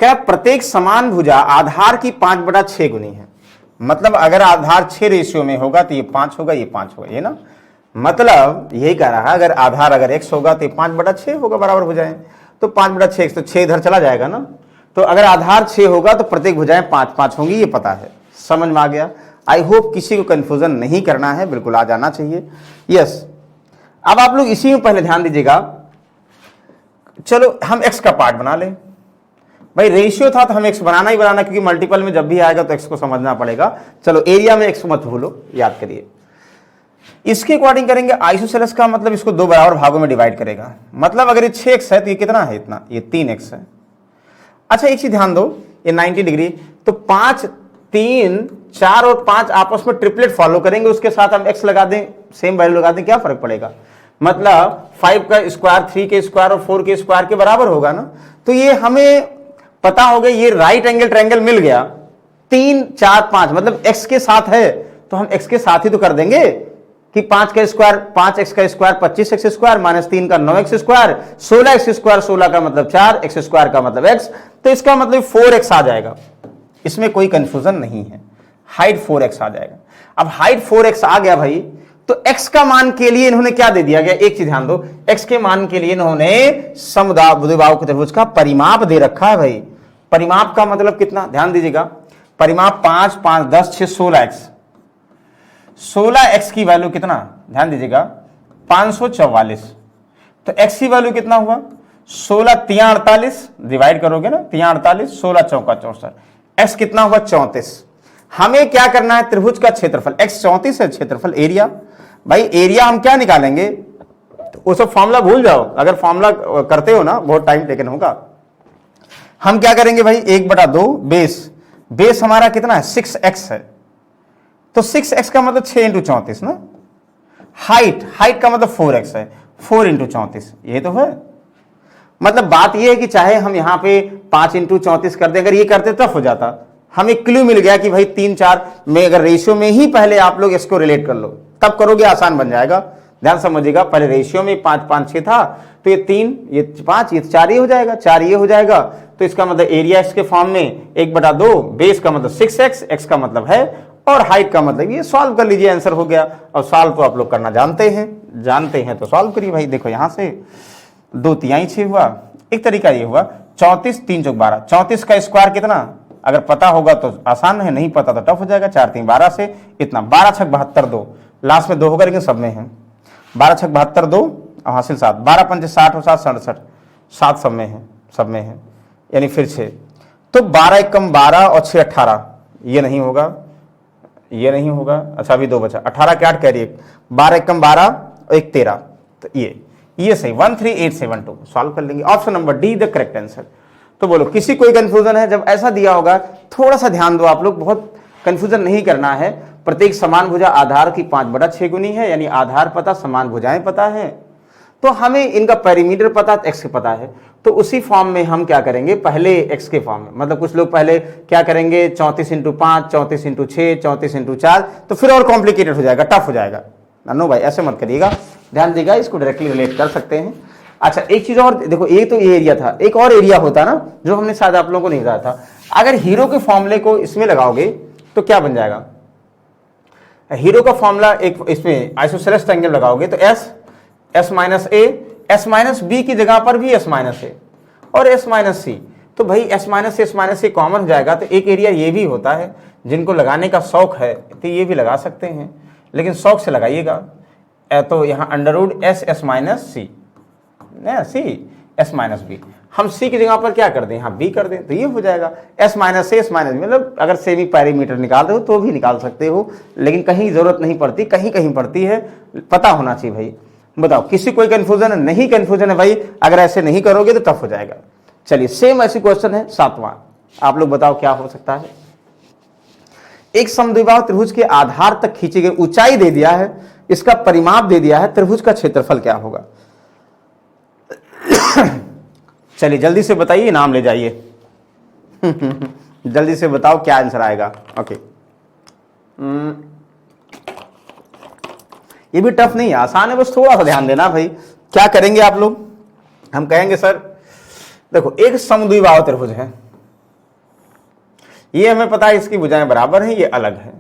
क्या प्रत्येक समान भुजा आधार की 5/6 गुनी है, मतलब अगर आधार 6 रेशियो में होगा तो ये 5 होगा, ये 5 होगा, ये ना, मतलब यही कह रहा है अगर आधार अगर x होगा तो 5/6 होगा, बराबर भुजाएं। तो 5/6 तो 6 इधर चला जाएगा ना। तो अगर आधार 6 होगा तो प्रत्येक भुजाएं 5-5 होंगी, ये पता है, समझ में आ गया। आई होप किसी को कंफ्यूजन नहीं करना है, बिल्कुल आ जाना चाहिए। यस, अब आप लोग इसी में पहले ध्यान दीजिएगा। चलो हम x का पार्ट बना लें। भाई रेशियो था तो हम x बनाना ही बनाना, क्योंकि मल्टीपल में जब भी आएगा तो x को समझना पड़ेगा। चलो एरिया में x मत भूलो, याद करिए। इसके अकॉर्डिंग करेंगे। आइसोसेलेस का मतलब इसको 2 बराबर भागों में डिवाइड करेगा, मतलब अगर ये 6x है तो ये कितना है? इतना, ये 3x है। अच्छा एक चीज ध्यान दो, ये 90 डिग्री, तो 5, 3, 4 और 5 आपस में ट्रिपलेट फॉलो करेंगे, उसके साथ हम x लगा दें, सेम वैल्यू लगा दें, क्या फर्क पड़ेगा? मतलब 5 का स्क्वायर 3 के स्क्वायर और 4 के स्क्वायर के बराबर होगा ना। तो ये हमें पता हो गया, ये राइट एंगल ट्रायंगल मिल गया। 3, 4, 5 मतलब x के साथ है तो हम x के साथ ही तो कर देंगे कि 5 का स्क्वायर 5x का स्क्वायर 25x स्क्वायर माइनस 3 का 9x स्क्वायर 16x स्क्वायर, 16 का मतलब 4, x स्क्वायर का मतलब x, तो इसका मतलब 4x आ जाएगा। इसमें कोई कंफ्यूजन नहीं है, हाइट 4x आ जाएगा। अब हाइट 4x आ गया भाई, तो x का मान के लिए इन्होंने क्या दे दिया गया? एक चीज ध्यान दो, x के मान के लिए इन्होंने समद्विबाहु त्रिभुज का परिमाप दे रखा है। भाई परिमाप का मतलब कितना? ध्यान दीजिएगा, परिमाप 5, 5, 10, 6, 16x। 16x की वैल्यू कितना? ध्यान दीजिएगा 544। तो x की वैल्यू कितना हुआ? 16 3 48, डिवाइड करोगे ना, 3 48, 16 चौका 64, x कितना हुआ? 34। हमें क्या करना है? त्रिभुज का क्षेत्रफल। x 34 है, क्षेत्रफल एरिया। भाई एरिया हम क्या निकालेंगे? वो सब फॉर्मूला भूल जाओ, अगर फॉर्मूला करते हो ना बहुत टाइम टेकन होगा। हम क्या करेंगे भाई? 1/2 बेस हमारा कितना है? 6x है, तो 6x का मतलब 6 × 34 ना। हाइट का मतलब 4x है, 4 × 34, ये तो है। मतलब बात ये है कि चाहे हम यहां पे 5 × 34 कर दें, अगर ये करते तब हो जाता। हमें क्लू मिल गया कि भाई 3, 4 में अगर रेशियो में ही पहले आप लोग इसको रिलेट कर लो, तब करोगे आसान बन जाएगा। ध्यान समझिएगा, पहले रेशियो में 5, 5, 6 था, तो ये 3, ये 5, ये 4 ये हो जाएगा, 4 ये हो जाएगा। तो इसका मतलब एरिया इसके फॉर्म में 1/2, बेस का मतलब 6x, x का मतलब है, और हाइट का मतलब ये। सॉल्व कर लीजिए, आंसर हो गया। और सॉल्व तो आप लोग करना जानते हैं तो सॉल्व करिए भाई। देखो यहां से 2 3 6 हुआ, एक तरीका ये हुआ 34, 3 चौक 12, 34 का स्क्वायर कितना? अगर पता होगा तो आसान है, नहीं पता तो टफ हो जाएगा। 4 3 12 से इतना, 12 6 72, 2 लास्ट में 2 होगा, लेकिन सब में है। 12 6 72, 2 और हासिल 7, 12 5 60 और 7 67, 7 सब में है, यानी फिर 6। तो 12 1 12 और 6 18, ये नहीं होगा, ये नहीं होगा। अच्छा अभी 2 बचा, 18 के 8 कैरी 1, 12 1 12 और 1 13, तो ये सही 13872 सॉल्व कर लेंगे। Option number D the correct answer. तो बोलो किसी कोई कंफ्यूजन है? जब ऐसा दिया होगा थोड़ा सा ध्यान दो आप लोग, बहुत कंफ्यूजन नहीं करना है। प्रत्येक समान भुजा आधार की 5/6 गुनी है, यानी आधार पता, समान भुजाएं पता है, तो हमें इनका पेरीमीटर पता, x पता है। तो उसी फॉर्म में हम क्या करेंगे? पहले x के फॉर्म में, मतलब कुछ लोग पहले क्या करेंगे? 34 × 5, 34 × 6, 34 × 4, तो फिर और कॉम्प्लिकेटेड हो जाएगा, टफ हो जाएगा। नो भाई ऐसे मत करिएगा, ध्यान देगा, इसको डायरेक्टली रिलेट कर सकते हैं। अच्छा एक चीज और देखो, ये तो ये एरिया था, एक और एरिया होता ना जो हमने शायद आप लोगों को नहीं बताया था। अगर हीरो के फॉर्मूले को इसमें लगाओगे तो क्या बन जाएगा? हीरो का फॉर्मूला एक इसमें आइसोसेलेस ट्रायंगल लगाओगे तो s minus a, s minus b की जगह पर भी s माइनस a और s माइनस c, तो भाई s माइनस a कॉमन हो जाएगा। तो एक एरिया ये भी होता है, जिनको लगाने का शौक है तो ये भी लगा सकते हैं, लेकिन शौक से लगाइएगा। तो यहाँ under root s minus c, s minus b, हम c की जगह पर क्या कर दें? यहाँ b कर दें, तो ये हो जाएगा s minus a, s minus b। मतलब अगर सेमी पैरामीटर निकाल रहे हो तो भी निकाल सकते हो, लेकिन कहीं जरूरत नहीं पड़ती, कहीं कहीं पड़ती है, पता होना चाहिए भाई। बताओ किसी कोई कंफ्यूजन है? नहीं कंफ्यूजन है भाई, अगर ऐसे नहीं करोगे तो टफ हो जाएगा। चलिए सेम ऐसी क्वेश्चन है 7वां, आप लोग बताओ क्या हो सकता है? एक समद्विबाहु त्रिभुज के आधार तक खींची गई ऊंचाई दे दिया है, इसका परिमाप दे दिया है, त्रिभुज का क्षेत्रफल क्या होगा। चलिए जल्दी से बताइए, नाम ले जाइए। जल्दी से बताओ क्या आंसर आएगा। ओके, ये भी टफ नहीं है, आसान है, बस थोड़ा सा ध्यान देना भाई। क्या करेंगे आप लोग, हम कहेंगे सर देखो एक समद्विबाहु त्रिभुज है, ये हमें पता है इसकी भुजाएं बराबर हैं, ये अलग है,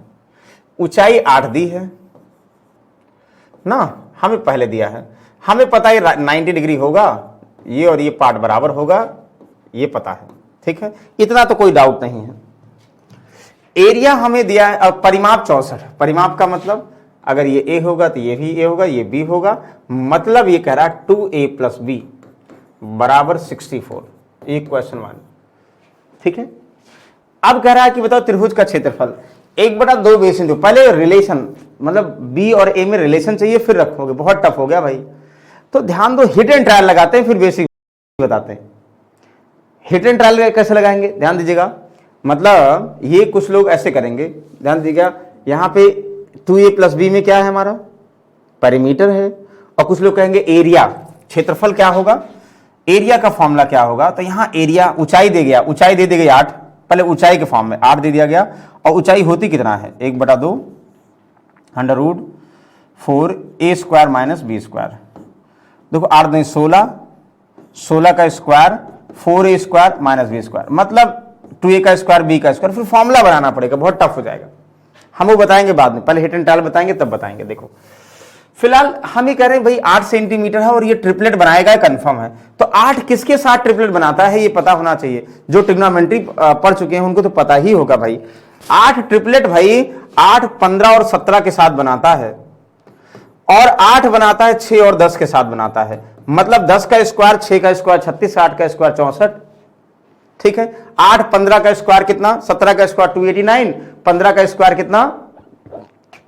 ऊंचाई 8 दी है ना, हमें पहले दिया है, हमें पता है 90 डिग्री होगा, ये और ये पार्ट बराबर होगा, ये पता है, ठीक है, इतना तो कोई डाउट नहीं है। एरिया हमें दिया है, अब परिमाप 64, परिमाप का मतलब अगर ये ए होगा तो ये भी ए होगा, ये बी होगा, मतलब ये कह रहा है 2a + b बराबर 64, ये क्वेश्चन 1, ठीक है। अब कह रहा है कि बताओ त्रिभुज का क्षेत्रफल, 1/2 बेस इंटू, पहले रिलेशन मतलब बी और ए में रिलेशन चाहिए फिर रखोगे, बहुत टफ हो गया भाई। तो ध्यान दो, हिट एंड ट्रायल लगाते हैं फिर बेसिक बताते हैं। हिट एंड ट्रायल कैसे लगाएंगे ध्यान दीजिएगा, मतलब ये कुछ लोग ऐसे करेंगे, ध्यान दीजिएगा, यहां पे 2a + b में क्या है हमारा पेरीमीटर है, और कुछ लोग कहेंगे एरिया, क्षेत्रफल क्या होगा, एरिया का फॉर्मूला क्या होगा, तो यहां एरिया ऊंचाई दे गया, ऊंचाई दे दी गई 8, पहले ऊंचाई के फॉर्म में 8 दे दिया गया, और ऊंचाई होती कितना है 1/2 √4a² - b²। देखो 8 दूनी 16, 16 का स्क्वायर 4a² - b², मतलब 2a का स्क्वायर b का स्क्वायर, फिर फॉर्मूला बनाना पड़ेगा, बहुत टफ हो जाएगा, हम वो बताएंगे बाद में, पहले हिट एंड ट्रायल बताएंगे तब बताएंगे। देखो फिलहाल हम ही कह रहे हैं भाई 8 सेंटीमीटर है और ये ट्रिपलेट बनाएगा, कंफर्म है, तो 8 किसके साथ ट्रिपलेट बनाता है ये पता होना चाहिए, जो ट्रिग्नोमेट्री पढ़ चुके हैं उनको तो पता ही होगा भाई। 8 ट्रिपलेट भाई 8, 15 और 17 के साथ बनाता है, और 8 बनाता है 6 और 10 के साथ बनाता है, मतलब 10 का स्क्वायर, 6 का स्क्वायर 36, 8 का स्क्वायर 64, ठीक है। 8, 15 का स्क्वायर कितना, 17 का स्क्वायर 289, 15 का स्क्वायर कितना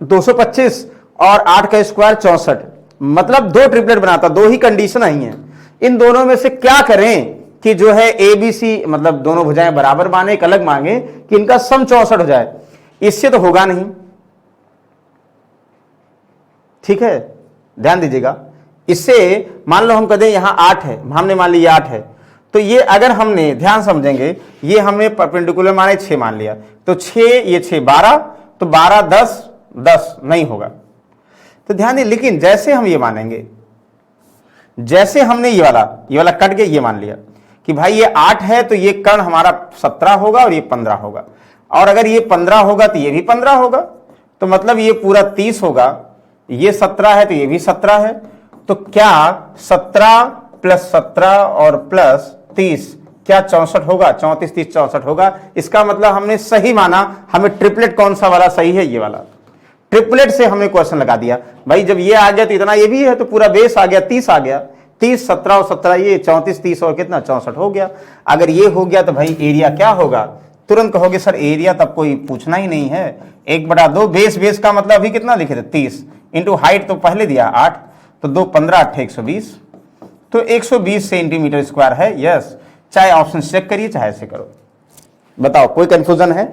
225, और 8 का स्क्वायर 64, मतलब 2 ट्रिपलेट बनाता, 2 ही कंडीशन आई है। इन दोनों में से क्या करें कि जो है ए बी सी, मतलब दोनों भुजाएं बराबर माने, एक अलग मांगे कि इनका सम 64 हो जाए, इससे तो होगा नहीं, ठीक है, ध्यान दीजिएगा। इससे मान लो हम कहते हैं यहां 8 है, हमने मान लिया 8 है, तो ये अगर हमने ध्यान समझेंगे, ये हमने परपेंडिकुलर माने 6 मान लिया, तो 6 ये 6 12, तो 12 10 10 नहीं होगा, तो ध्यान दें। लेकिन जैसे हम ये मानेंगे, जैसे हमने ये वाला कट के ये मान लिया कि भाई ये 8 है तो ये कर्ण हमारा 17 होगा और ये 15 होगा, और अगर ये 15 होगा तो ये भी 15 होगा, तो मतलब ये पूरा 30 होगा, ये 17 है तो ये भी 17 है, तो क्या 17 + 17 और प्लस 30 क्या 64 होगा, 34 30 64 होगा। इसका मतलब हमने सही माना, हमें ट्रिपलेट कौन सा वाला सही है, ये वाला ट्रिपलेट से हमने क्वेश्चन लगा दिया भाई। जब ये आ गया तो इतना ये भी है, तो पूरा बेस आ गया, 30 आ गया, 30 17 और 17 ये 34 30 और कितना 64 हो गया। अगर ये हो गया तो भाई एरिया क्या होगा, तुरंत कहोगे सर एरिया तब कोई पूछना ही नहीं है, 1/2 बेस का मतलब अभी कितना लिखे थे 30 इंटू हाइट तो पहले दिया 8, तो 2 15 8 120, तो 120 सेंटीमीटर स्क्वायर है। यस, चाहे ऑप्शन चेक करिए चाहे ऐसे करो, बताओ कोई कंफ्यूजन है,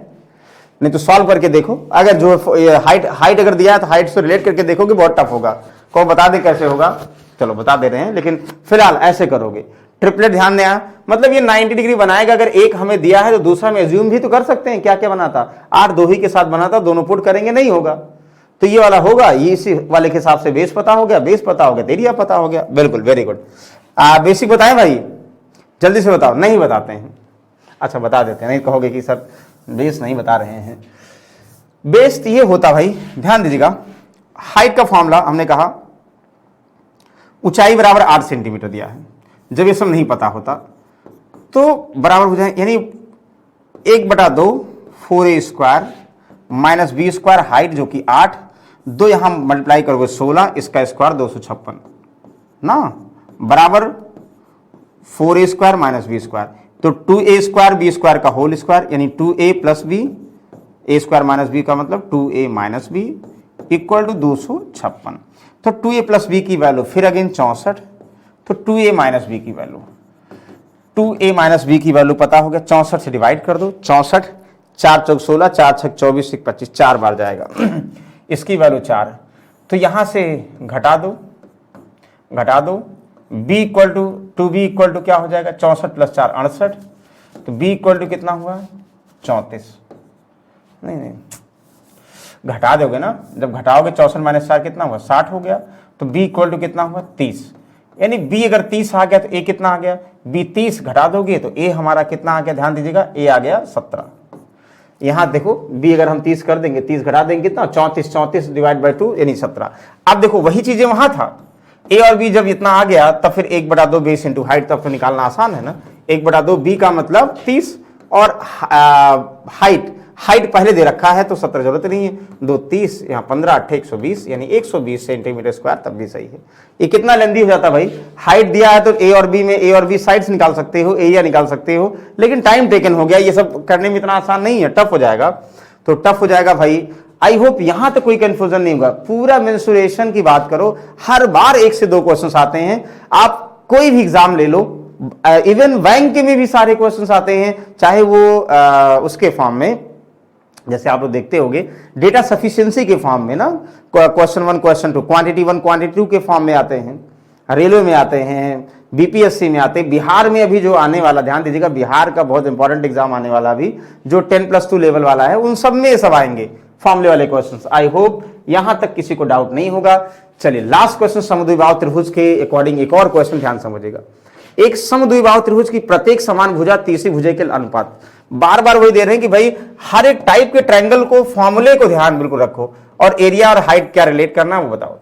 नहीं तो सॉल्व करके देखो। अगर जो हाइट अगर दिया है तो हाइट से रिलेट करके देखोगे, बहुत टफ होगा, कौन बता दे कैसे होगा, चलो बता दे रहे हैं, लेकिन फिलहाल ऐसे करोगे। ट्रिपलेट ध्यान देना, मतलब ये 90 डिग्री बनाएगा, अगर एक हमें दिया है तो दूसरा में एज्यूम भी तो कर सकते हैं, क्या क्या बनाता 8 2 ही के साथ बनाता, दोनों पुट करेंगे नहीं होगा, तो ये वाला होगा, ये इसी वाले के हिसाब से बेस पता हो गया, बेस पता हो गया, एरिया पता हो गया, बिल्कुल वेरी गुड। बेसिक बताएं भाई, जल्दी से बताओ, नहीं बताते हैं, अच्छा बता देते हैं, नहीं कहोगे कि सर बेस नहीं बता रहे हैं। बेस ये होता भाई, ध्यान दीजिएगा, हाइट का फॉर्मूला हमने कहा ऊंचाई बराबर 8 सेंटीमीटर दिया है, जब ये सब नहीं पता होता तो बराबर हो जाए, यानी 1/2 4a² - b² हाइट जो कि 8, 2 यहां मल्टीप्लाई करोगे 16, इसका स्क्वायर 256 ना, बराबर 4a² - b², तो 2a² b² का होल स्क्वायर, यानी 2a + b, a² - b का मतलब 2a - b = 256, तो 2a + b की वैल्यू फिर अगेन 64, तो 2a - b की वैल्यू, 2a - b की वैल्यू पता हो गया, 64 से डिवाइड कर दो, 64 4 × 4 = 16, 4 × 6 = 24, 25 4 बार जाएगा, इसकी वैल्यू 4, तो यहां से घटा दो, b equal to 2b equal to क्या हो जाएगा 64 प्लस 4 68, तो b इक्वल टू कितना हुआ 34, नहीं घटा दोगे ना, जब घटाओगे 64 माइनस 4 कितना हुआ 60 हो गया, तो b इक्वल टू कितना हुआ 30, यानी b अगर 30 आ गया तो a कितना आ गया, b 30 घटा दोगे तो a हमारा कितना आ गया, ध्यान दीजिएगा a आ गया 17। यहां देखो b अगर हम 30 कर देंगे, 30 घटा देंगे कितना 34 डिवाइड बाई 2 यानी 17। अब देखो वही चीजें वहां था, a और b जब इतना आ गया तब फिर 1/2 बेस इंटू हाइट, तब तो निकालना आसान है ना। 1/2 b का मतलब 30 और हाइट पहले दे रखा है तो 17 जरूरत नहीं है, 2 30 यहाँ 15 8 120 यानी 120 सेंटीमीटर स्क्वायर, तब भी सही है। ये कितना लेंदी हो जाता भाई, हाइट दिया है तो a और b में a और b साइड्स निकाल सकते हो, एरिया निकाल सकते हो, लेकिन टाइम टेकन हो गया, ये सब करने में इतना आसान नहीं है, टफ हो जाएगा। तो टफ हो जाएगा भाई। आई होप यहां तक कोई कंफ्यूजन नहीं होगा। पूरा मेंसुरेशन की बात करो, हर बार 1 से 2 क्वेश्चन आते हैं, आप कोई भी एग्जाम ले लो, इवन बैंक के में भी सारे क्वेश्चन आते हैं, चाहे वो उसके फॉर्म में, जैसे आप लोग देखते होंगे डेटा सफिशिएंसी के फॉर्म में ना, क्वेश्चन 1 क्वेश्चन 2, क्वांटिटी 1 क्वांटिटी 2 के फॉर्म में आते हैं, रेलवे में आते हैं, बीपीएससी में आते हैं, बिहार में अभी जो आने वाला, ध्यान दीजिएगा बिहार का बहुत इंपॉर्टेंट एग्जाम आने वाला अभी, जो 10+2 लेवल वाला है, उन सब में सब आएंगे फॉर्मूले वाले क्वेश्चंस। आई होप यहां तक किसी को डाउट नहीं होगा। चलिए लास्ट क्वेश्चन समद्विबाहु त्रिभुज के अकॉर्डिंग एक और क्वेश्चन ध्यान समझिएगा। एक समद्विबाहु त्रिभुज की प्रत्येक समान भुजा तीसरी भुजा के अनुपात, बार बार वही दे रहे हैं कि भाई हर एक टाइप के ट्रायंगल को फॉर्मूले को ध्यान बिल्कुल रखो, और एरिया और हाइट क्या रिलेट करना है वो बताओ।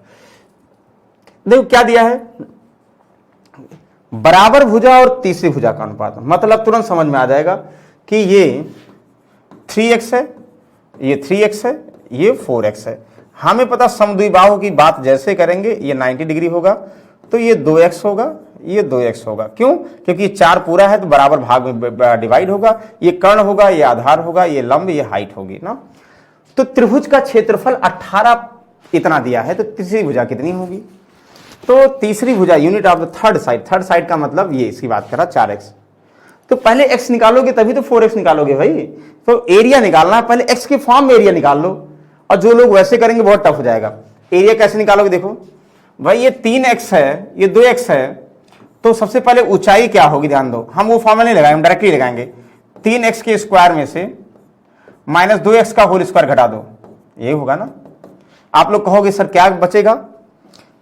देखो क्या दिया है, बराबर भुजा और तीसरी भुजा का अनुपात, मतलब तुरंत समझ में आ जाएगा कि ये 3x है, ये 3x है, ये 4x है। हमें पता समद्विबाहु की बात जैसे करेंगे ये 90 डिग्री होगा, तो ये 2x होगा, ये 2x होगा। क्यों? क्योंकि ये 4 पूरा है तो बराबर भाग में डिवाइड होगा, ये कर्ण होगा, ये आधार होगा, ये लंब, ये हाइट होगी ना। तो त्रिभुज का क्षेत्रफल 18 इतना दिया है, तो तीसरी भुजा कितनी होगी? तो तीसरी भुजा unit of the third side का मतलब ये इसकी बात करा 4x। तो पहले x निकालोगे तभी तो 4x निकालोगे भाई। तो एरिया निकालना है, पहले x के फॉर्म में एरिया निकाल लो, और जो लोग वैसे करेंगे बहुत टफ हो जाएगा। एरिया कैसे निकालोगे? देखो भाई ये 3x है, ये 2x है, तो सबसे पहले ऊंचाई क्या होगी ध्यान दो, हम वो फॉर्मूला नहीं लगाएंगे, हम डायरेक्टली लगाएंगे। 3x के स्क्वायर में से माइनस 2x का होल स्क्वायर घटा दो, ये होगा ना। आप लोग कहोगे सर क्या बचेगा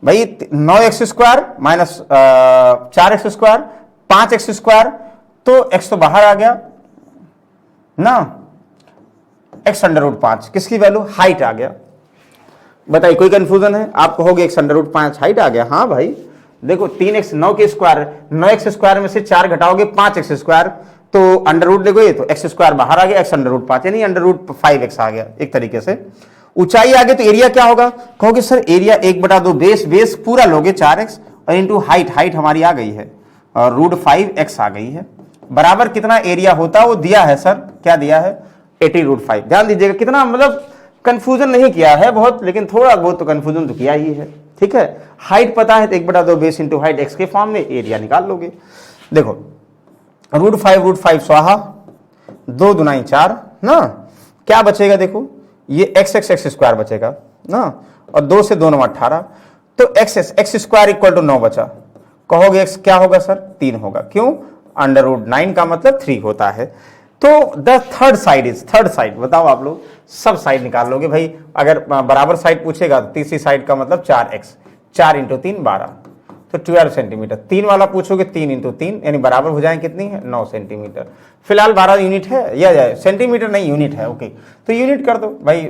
भाई, 9x square minus 4x square 5x square, तो x तो बाहर आ गया ना, x√5 किसकी वैल्यू? हाइट आ गया। बताइए कोई कंफ्यूजन है? आप कहोगे x√5 हाइट आ गया। हाँ भाई देखो 3x 9 के स्क्वायर, 9x स्क्वायर में से 4 घटाओगे 5x स्क्वायर, तो अंडर रूट देखो, ये तो x स्क्वायर बाहर आ गया, x√5 यानी √5x आ गया एक तरीके से। ऊंचाई आ गई तो एरिया क्या होगा? कहोगे सर एरिया 1/2 बेस पूरा लोगे 4x और इंटू हाइट हमारी आ गई है और √5x आ गई है, बराबर कितना एरिया होता है वो दिया है सर, क्या दिया है? 80√5। ध्यान दीजिएगा कितना मतलब कंफ्यूजन नहीं किया है बहुत, लेकिन थोड़ा बहुत तो कंफ्यूजन तो किया ही है। ठीक है, हाइट पता है तो 1/2 बेस इंटू हाइट x के फॉर्म में एरिया निकाल लोगे। देखो √5 स्वाहा, 2 दूनाई 4 ना, क्या बचेगा? देखो ये x स्क्वायर बचेगा ना, और 2 से 2 9 18, तो x स्क्वायर इक्वल टू 9 बचा। कहोगे x क्या होगा सर? 3 होगा। क्यों? √9 का मतलब 3 होता है। तो द थर्ड साइड बताओ आप लोग, सब साइड निकाल लोगे भाई। अगर बराबर साइड पूछेगा तो तीसरी साइड का मतलब 4x, 4 × 3 12, तो 12 सेंटीमीटर। 3 वाला पूछोगे 3 × 3 यानी बराबर हो जाए कितनी है? 9 सेंटीमीटर। फिलहाल 12 यूनिट है या सेंटीमीटर नहीं यूनिट है, ओके तो यूनिट कर दो भाई।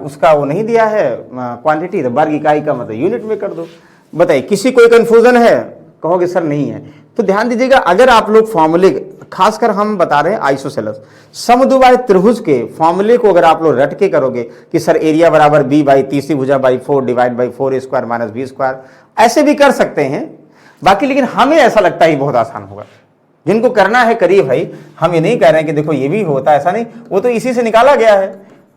उसका वो नहीं दिया है क्वांटिटी, तो वर्ग इकाई का मतलब यूनिट में कर दो। बताइए किसी कोई कंफ्यूजन है? कहोगे सर नहीं है। तो ध्यान दीजिएगा, अगर आप लोग फॉर्मूले, खासकर हम बता रहे हैं आइसोसेलेस समद्विबाहु त्रिभुज के फॉर्मूले को अगर आप लोग रट के करोगे कि सर एरिया बराबर b बाई तीसरी भुजा by 4 divide by 4 square minus b square, ऐसे भी कर सकते हैं बाकी, लेकिन हमें ऐसा लगता है बहुत आसान होगा। जिनको करना है करिए भाई, हम ये नहीं कह रहे हैं कि देखो ये भी होता है, ऐसा नहीं, वो तो इसी से निकाला गया है,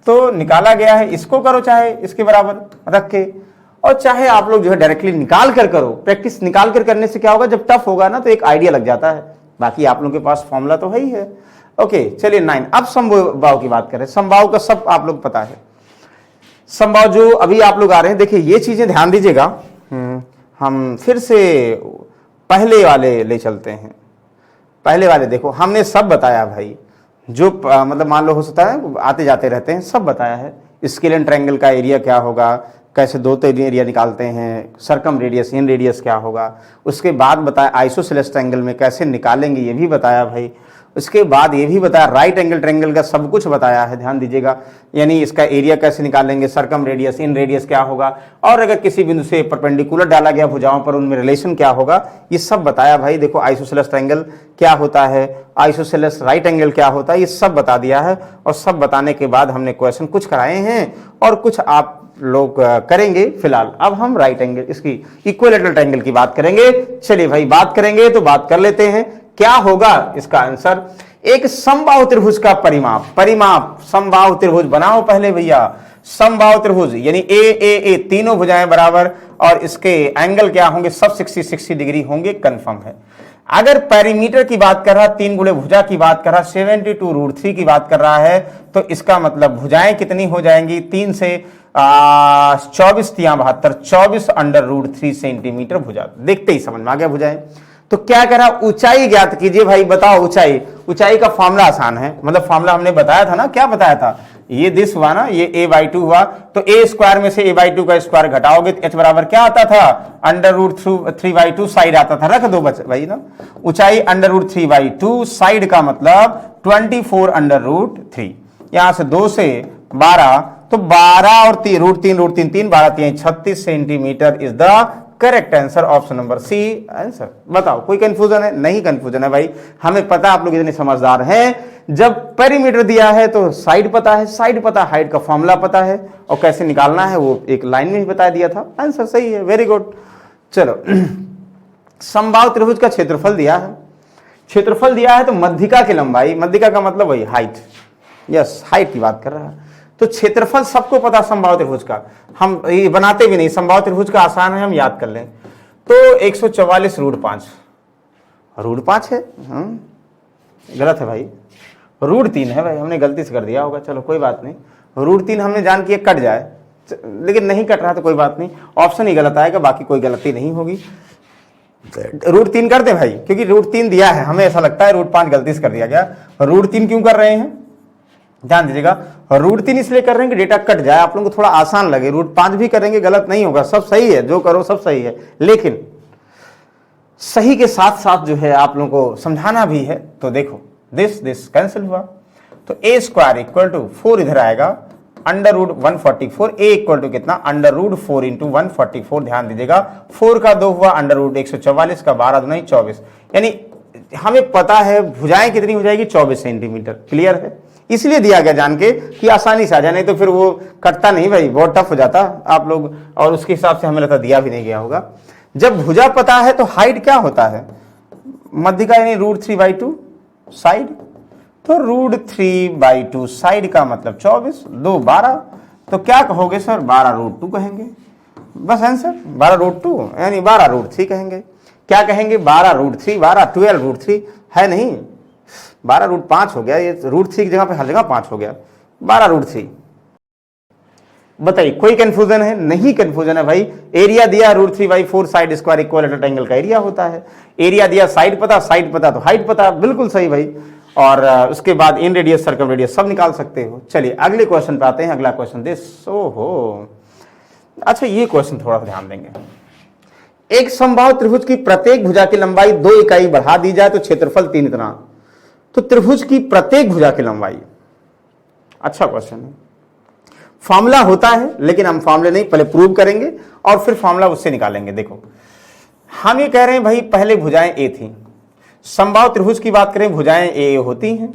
तो निकाला गया है, इसको करो चाहे इसके बराबर रख के, और चाहे आप लोग जो है डायरेक्टली निकाल कर करो। प्रैक्टिस निकाल कर करने से क्या होगा, जब टफ होगा ना तो एक आइडिया लग जाता है। बाकी आप लोगों के पास फॉर्मूला तो है ही है। ओके चलिए 9, अब समबाहु की बात करें। समबाहु का सब आप लोग पता है, समबाहु जो अभी आप लोग आ रहे हैं, देखिए ये चीजें ध्यान दीजिएगा। हम फिर से पहले वाले ले चलते हैं। पहले वाले देखो, हमने सब बताया भाई, जो मतलब मान लो हो सकता है आते जाते रहते हैं, सब बताया है। स्केल एंड ट्रायंगल का एरिया क्या होगा, कैसे दो एरिया निकालते हैं, सर्कम रेडियस इन रेडियस क्या होगा, उसके बाद बताया आइसोसेलेस ट्रायंगल में कैसे निकालेंगे, ये भी बताया भाई। उसके बाद ये भी बताया राइट एंगल ट्रायंगल का सब कुछ बताया है, ध्यान दीजिएगा। यानी इसका एरिया कैसे निकालेंगे, सर्कम रेडियस इन रेडियस क्या होगा, और अगर किसी बिंदु से परपेंडिकुलर डाला गया भुजाओं पर उनमें रिलेशन क्या होगा, ये सब बताया भाई। देखो आइसोसेलेस ट्रायंगल क्या होता है, आइसोसेलेस राइट एंगल क्या होता है, ये सब बता दिया है। और सब बताने के बाद हमने क्वेश्चन कुछ कराए हैं और कुछ आप लोग करेंगे। फिलहाल अब हम राइट एंगल, इसकी इक्विलैटरल ट्रायंगल की बात करेंगे। चलिए भाई बात करेंगे तो बात कर लेते हैं। क्या होगा इसका आंसर, एक समबाहु त्रिभुज का परिमाप समबाहु त्रिभुज बनाओ पहले भैया। समबाहु त्रिभुज यानी ए तीनों भुजाएं बराबर, और इसके एंगल क्या होंगे, सब 60 डिग्री होंगे, कंफर्म है। अगर पेरीमीटर की बात कर रहा, 3 गुणे भुजा की बात कर रहा, 72√3 की बात कर रहा है, तो इसका मतलब भुजाएं कितनी हो जाएंगी, 3 से 24 तिया 72, 24√3 सेंटीमीटर भुजा। देखते ही समझ में आ गया भुजाएं। तो क्या करा, ऊंचाई ज्ञात कीजिए भाई। बताओ ऊंचाई का फॉर्मूला आसान है, मतलब फॉर्मूला हमने बताया था ना, क्या बताया था, ये दिस हुआ ना, ये a/2 हुआ, तो a स्क्वायर में से a/2 का स्क्वायर घटाओगे तो h बराबर क्या आता था, √3/2 साइड आता था। रख दो भाई ना, ऊंचाई √3/2, साइड का मतलब 24√3। यहां से 2 से 12, तो 12 और √3 12 36 centimetre is the correct answer, option number C answer. बताओ कोई कंफ्यूजन है, नहीं कंफ्यूजन है भाई, हमें पता आप लोग इतने समझदार हैं। जब पेरीमीटर दिया है तो साइड पता है, साइड पता, हाइट का फॉर्मूला पता है, और कैसे निकालना है वो एक लाइन में ही बता दिया था। आंसर सही है, वेरी गुड। चलो समबाहु त्रिभुज का क्षेत्रफल दिया है, क्षेत्रफल दिया है तो मध्यिका की लंबाई, मध्यिका का मतलब वही हाइट, यस हाइट की बात कर रहा है। तो क्षेत्रफल सबको पता समबाहु त्रिभुज का, हम ये बनाते भी नहीं, समबाहु त्रिभुज का आसान है, हम याद कर लें। तो 144√5, √5 है, गलत है भाई, √3 है भाई, हमने गलती से कर दिया होगा, चलो कोई बात नहीं। √3 हमने जान किया कट जाए, लेकिन नहीं कट रहा तो कोई बात नहीं, ऑप्शन ही गलत आएगा, बाकी कोई गलती नहीं होगी। √3 कर दे भाई, क्योंकि √3 दिया है, हमें ऐसा लगता है √5 गलती से कर दिया गया। √3 क्यों कर रहे हैं, ध्यान दीजिएगा, √3 इसलिए कर रहे हैं कि डेटा कट जाए, आप लोगों को थोड़ा आसान लगे। √5 भी करेंगे गलत नहीं होगा, सब सही है, जो करो सब सही है, लेकिन सही के साथ साथ जो है आप लोगों को समझाना भी है। तो देखो दिस कैंसिल हुआ, तो a² = 4 इधर आएगा, √144, a = कितना, √4 × 144, ध्यान दीजिएगा, 4 का 2 हुआ, √144 का 12 दूनी 24, यानी हमें पता है भुजाएं कितनी हो जाएगी, 24 सेंटीमीटर। क्लियर है, इसलिए दिया गया जान के कि आसानी से आ जाए, नहीं तो फिर वो कटता नहीं भाई, बहुत टफ हो जाता आप लोग, और उसके हिसाब से हमें लगता दिया भी नहीं गया होगा। जब भुजा पता है तो हाइट क्या होता है, मध्यिका यानी √3/2 साइड, तो √3/2 साइड का मतलब 24, 2 12, तो क्या कहोगे सर, 12√2 कहेंगे, बस आंसर 12√2 यानी 12√3 कहेंगे। क्या कहेंगे, 12√3, 12 है नहीं, 12√5 हो गया, ये √3 की जगह पे हर जगह 5 हो गया, 12√3। बताइए कोई कंफ्यूजन है, नहीं कंफ्यूजन है भाई। एरिया दिया √3/4 साइड स्क्वायर इक्विलैटरल ट्रायंगल का एरिया होता है, एरिया दिया साइड पता तो हाइट पता, बिल्कुल सही भाई। और उसके बाद इन रेडियस सर्कम रेडियस सब निकाल सकते हो। चलिए अगले क्वेश्चन पे आते हैं। अगला क्वेश्चन दिस, ओहो अच्छा ये क्वेश्चन थोड़ा सा ध्यान देंगे। एक समबाहु त्रिभुज की प्रत्येक भुजा की लंबाई 2 इकाई बढ़ा दी जाए तो क्षेत्रफल 3 इतना। तो त्रिभुज की प्रत्येक भुजा की लंबाई, अच्छा क्वेश्चन है, फॉर्मूला होता है लेकिन हम फॉर्मूले नहीं, पहले प्रूव करेंगे और फिर फॉर्मूला उससे निकालेंगे। देखो हम ये कह रहे हैं भाई पहले भुजाएं ए थी, समबाहु त्रिभुज की बात करें भुजाएं ए होती हैं,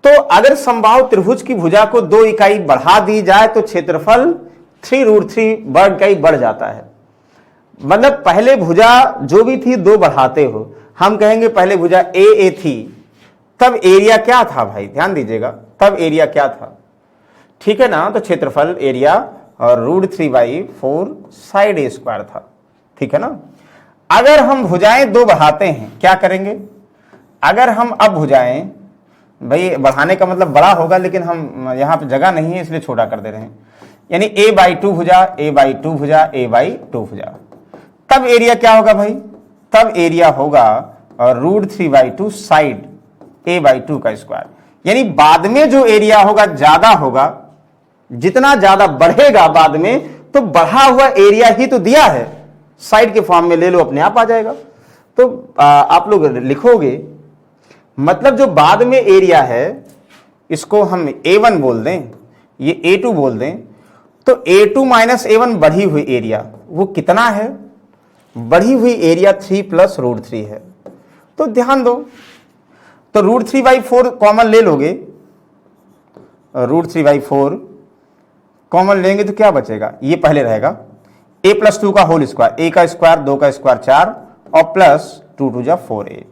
तो अगर समबाहु त्रिभुज की भुजा को 2 इकाई बढ़ा दी जाए तो क्षेत्रफल 3√3 वर्ग इकाई बढ़ जाता है। मतलब पहले भुजा जो भी थी 2 बढ़ाते हो, हम कहेंगे पहले भुजा ए थी, तब एरिया क्या था भाई, ध्यान दीजिएगा, तब एरिया क्या था, ठीक है ना। तो क्षेत्रफल एरिया और √3/4 साइड a² था, ठीक है ना। अगर हम भुजाएं 2 बढ़ाते हैं, क्या करेंगे, अगर हम अब भुजाएं, भाई बढ़ाने का मतलब बड़ा होगा लेकिन हम यहां पे जगह नहीं है इसलिए छोटा कर दे रहे हैं, यानी a/2 भुजा, a/2 भुजा, a/2 भुजा, तब एरिया क्या होगा भाई? तब एरिया होगा √3/2 साइड a/2 का स्क्वायर। यानी बाद में जो एरिया होगा ज्यादा होगा, जितना ज्यादा बढ़ेगा बाद में, तो बढ़ा हुआ एरिया ही तो दिया है, साइड के फॉर्म में ले लो, अपने आप आ जाएगा। तो आप लोग लिखोगे, मतलब जो बाद में एरिया है इसको हम a1 बोल दें, ये a2 बोल दें, तो a2 माइनस a1 बढ़ी हुई एरिया वो कितना है? बढ़ी हुई एरिया 3 + √3 है। तो ध्यान दो, तो √3/4 कॉमन ले लोगे, √3/4 कॉमन लेंगे तो क्या बचेगा? ये पहले रहेगा a + 2 का होल स्क्वायर, a का स्क्वायर 2 का स्क्वायर 4 और प्लस 2 × 2 = 4a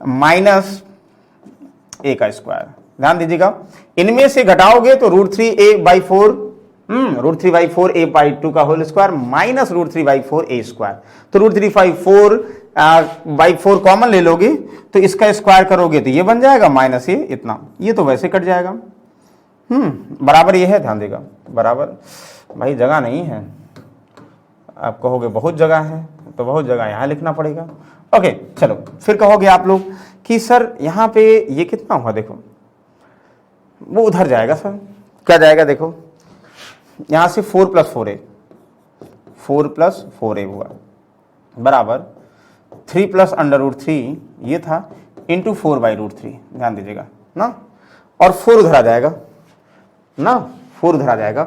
माइनस a का स्क्वायर। ध्यान दीजिएगा, इनमें से घटाओगे तो √3a/4 √3/4 a/2 का whole square minus √3/4 a square. तो √3/4 कॉमन ले लोगे तो इसका स्क्वायर करोगे तो ये बन जाएगा माइनस ये इतना, ये तो वैसे कट जाएगा। बराबर ये है, ध्यान देगा, बराबर। भाई जगह नहीं है, आप कहोगे बहुत जगह है, तो बहुत जगह यहाँ लिखना पड़ेगा। ओके चलो, फिर कहोगे आप लोग कि सर यहाँ पे ये कितना हुआ? देखो वो उधर जाएगा सर, क्या जाएगा? देखो यहाँ से 4 + 4a, 4 + 4a हुआ बराबर 3 + √3 ये था इंटू 4/√3। ध्यान दीजिएगा ना, और 4 उधर आ जाएगा ना, 4 उधर आ जाएगा,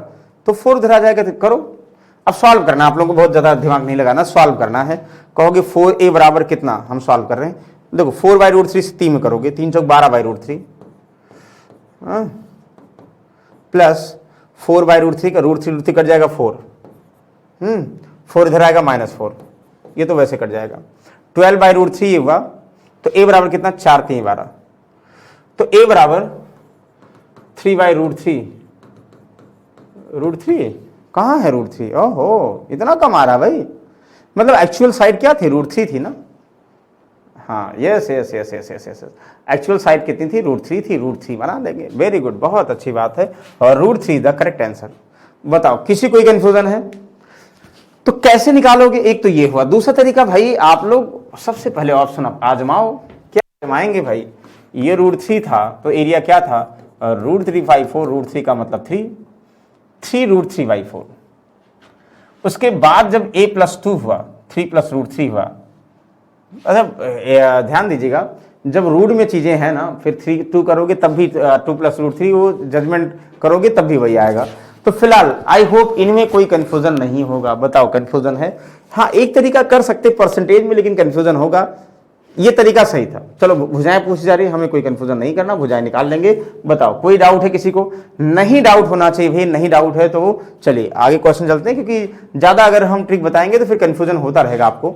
तो 4 उधर आ जाएगा तो करो। अब सॉल्व करना, आप लोगों को बहुत ज़्यादा दिमाग नहीं लगाना, सॉल्व करना है। कहोगे 4a बराबर कितना? हम सॉल्व कर रहे हैं, देखो 4/√3 से 3 में करोगे, 3 × 4 = 12/√3 प्लस 4/√3 का √3 कट जाएगा 4, 4 इधर आएगा -4, ये तो वैसे कट जाएगा। 12/√3 हुआ, तो a बराबर कितना? 4 × 3 = 12, तो a बराबर 3/√3। √3 कहाँ है? √3, ओहो इतना कम आ रहा भाई, मतलब एक्चुअल साइड क्या थी? √3 थी ना। हाँ यस, एक्चुअल साइड कितनी थी? √3 थी, √3 बना देंगे। वेरी गुड, बहुत अच्छी बात है, और √3 द करेक्ट आंसर। बताओ किसी कोई कंफ्यूजन है? तो कैसे निकालोगे? एक तो ये हुआ, दूसरा तरीका भाई आप लोग सबसे पहले ऑप्शन आप आजमाओ। क्या आजमाएंगे भाई? ये √3 था तो एरिया क्या था? √3/4, √3 का मतलब 3 √3/4। उसके बाद जब a + 2 हुआ, 3 + √3 हुआ, अच्छा ध्यान दीजिएगा, जब रूट में चीजें हैं ना, फिर 2 करोगे तब भी 2 + √3 वो जजमेंट करोगे तब भी वही आएगा। तो फिलहाल आई होप इनमें कोई कंफ्यूजन नहीं होगा। बताओ कंफ्यूजन है? हाँ एक तरीका कर सकते परसेंटेज में, लेकिन कंफ्यूजन होगा, ये तरीका सही था। चलो भुजाएं पूछी जा रही है, हमें कोई कंफ्यूजन नहीं करना, भुजाएं निकाल लेंगे। बताओ कोई डाउट है किसी को? नहीं डाउट होना चाहिए भाई, नहीं डाउट है तो चलिए आगे क्वेश्चन चलते हैं, क्योंकि ज्यादा अगर हम ट्रिक बताएंगे तो फिर कंफ्यूजन होता रहेगा आपको।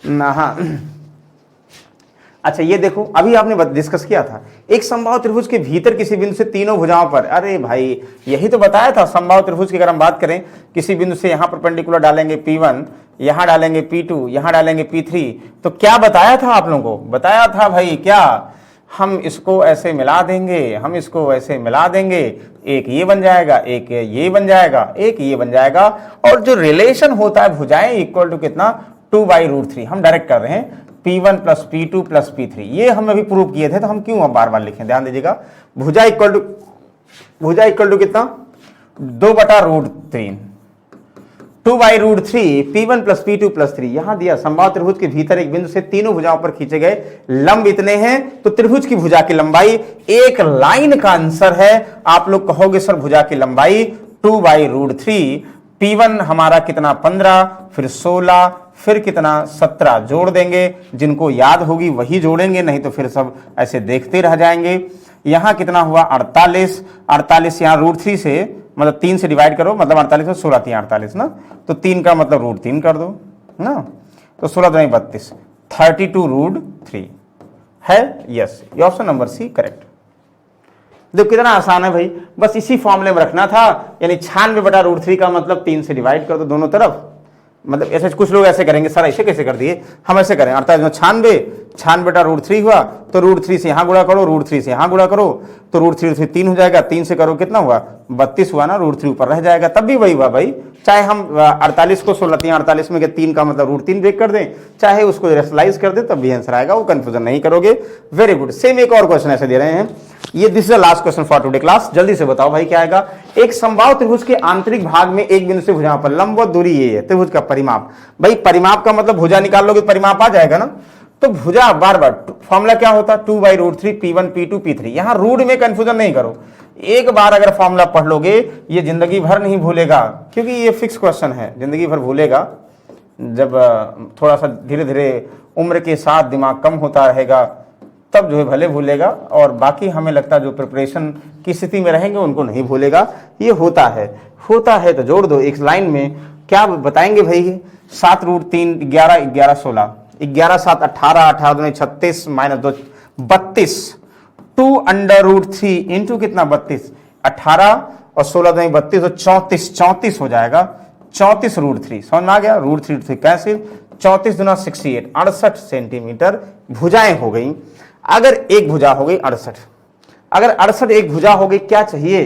हाँ अच्छा, ये देखो अभी आपने डिस्कस किया था, एक समबाहु त्रिभुज के भीतर किसी बिंदु से तीनों भुजाओं पर, अरे भाई यही तो बताया था समबाहु त्रिभुज की। अगर हम बात करें, किसी बिंदु से यहां परपेंडिकुलर डालेंगे P1, यहां डालेंगे P2, यहां डालेंगे P3, तो क्या बताया था आप लोगों को? बताया था भाई क्या? हम इसको ऐसे मिला देंगे, हम इसको ऐसे मिला देंगे, एक ये बन जाएगा, एक ये बन जाएगा, एक ये बन जाएगा, और जो रिलेशन होता है भुजाएं इक्वल टू कितना? 2/√3। हम डायरेक्ट कर रहे हैं P1 + P2 + P3, ये हम अभी प्रूव किए थे, तो हम क्यों बार बार लिखें? ध्यान दीजिएगा, भुजा इक्वल टू कितना? 2/√3, 2/√3 P1 + P2 + 3। यहां दिया समबाहु त्रिभुज के भीतर एक बिंदु से तीनों भुजाओं पर खींचे गए लंब इतने हैं, तो त्रिभुज की भुजा की लंबाई एक लाइन का आंसर है। आप लोग कहोगे सर भुजा की लंबाई 2/√3, P1 हमारा कितना? 15, फिर 16, फिर कितना? 17 जोड़ देंगे, जिनको याद होगी वही जोड़ेंगे, नहीं तो फिर सब ऐसे देखते रह जाएंगे। यहां कितना हुआ? 48, 48 यहां √3 से, मतलब 3 से डिवाइड करो, मतलब 48 में 16 3 48 ना, तो 3 का मतलब √3 कर दो ना, तो 16 2 32, 32√3 है। यस, ये ऑप्शन नंबर सी करेक्ट। देखो कितना आसान है भाई, बस इसी फॉर्मूले में रखना था, यानी 96/√3 का मतलब 3 से डिवाइड कर दो दोनों तरफ। मतलब ऐसे कुछ लोग ऐसे करेंगे, सर ऐसे कैसे कर दिए? हम ऐसे करें, 48 में 96, 96 बटा √3 हुआ, तो √3 से यहाँ गुणा करो, √3 से यहाँ गुणा करो, तो √3 से 3 हो जाएगा, 3 से करो कितना हुआ 32 हुआ ना, √3 ऊपर रह जाएगा, तब भी वही हुआ भाई। चाहे हम 48 को 16 48 में 3 का मतलब √3 ब्रेक कर दें, चाहे उसको रेशनलाइज कर दें, तब भी आंसर आएगा, वो कंफ्यूजन नहीं करोगे। Very good. सेम एक और क्वेश्चन ऐसे दे रहे हैं, ये this is the last question for today class. जल्दी से बताओ भाई क्या आएगा। एक समबाहु त्रिभुज के आंतरिक भाग में एक बिंदु से भुजा पर लंबवत दूरी ये है, त्रिभुज का परिमाप। भाई परिमाप का मतलब भुजा निकाल लोगे परिमाप आ जाएगा ना, तो भुजा बार बार फॉर्मूला क्या होता है 2/√3 P1 P2 P3। यहां रूट में कंफ्यूजन नहीं करो, एक बार अगर फॉर्मूला पढ़ लोगे ये जिंदगी भर नहीं भूलेगा, क्योंकि ये फिक्स क्वेश्चन है, जिंदगी भर भूलेगा। जब थोड़ा सा धीरे धीरे उम्र के साथ दिमाग कम होता रहेगा तब जो है भले भूलेगा, और बाकी हमें लगता है जो प्रिपरेशन की स्थिति में रहेंगे उनको नहीं भूलेगा। ये होता है तो जोड़ दो एक लाइन में। क्या बताएंगे भाई 7√3 11 11 16 11 7 18 18 2 36 -2 32 2√3 इंटू कितना 32 18 और 16 2 32 तो 34 हो जाएगा। 34√3 समझ में आ गया। √3 कैसे 34 दुना 68 68 सेंटीमीटर भुजाएं हो गई। अगर एक भुजा हो गई 68, अगर 68 एक भुजा हो गई, क्या चाहिए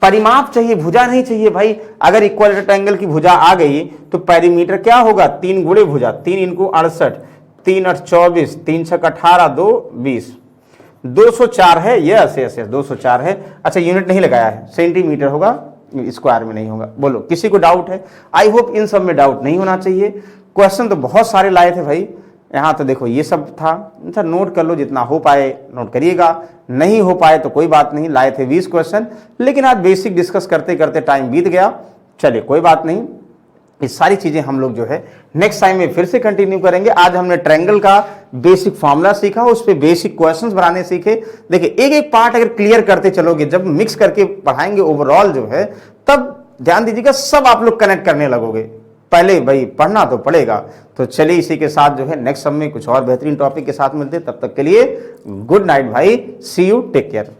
परिमाप चाहिए, भुजा नहीं चाहिए भाई। अगर इक्वल ट्रायंगल की भुजा आ गई तो पेरीमीटर क्या होगा 3 गुणे भुजा, 3 इंटू 68 3 8 24 3 6 18 2 20 204 है। यस यस यस 204 है। अच्छा यूनिट नहीं लगाया है, सेंटीमीटर होगा, स्क्वायर में नहीं होगा। बोलो किसी को डाउट है? आई होप इन सब में डाउट नहीं होना चाहिए। क्वेश्चन तो बहुत सारे लाए थे भाई, यहाँ तो देखो ये सब था। अच्छा नोट कर लो, जितना हो पाए नोट करिएगा, नहीं हो पाए तो कोई बात नहीं। लाए थे 20 क्वेश्चन, लेकिन आज बेसिक डिस्कस करते करते टाइम बीत गया। चलिए कोई बात नहीं, ये सारी चीजें हम लोग जो है नेक्स्ट टाइम में फिर से कंटिन्यू करेंगे। आज हमने ट्रायंगल का बेसिक फॉर्मूला सीखा, उस पे बेसिक क्वेश्चंस बनाने सीखे। देखिए एक एक पार्ट अगर क्लियर करते चलोगे, जब मिक्स करके पढ़ाएंगे ओवरऑल जो है, तब ध्यान दीजिएगा सब आप लोग कनेक्ट करने लगोगे। पहले भाई पढ़ना तो पड़ेगा। तो चलिए इसी के साथ जो है नेक्स्ट समय कुछ और बेहतरीन टॉपिक के साथ मिलते हैं। तब तक के लिए गुड नाइट भाई, सी यू, टेक केयर।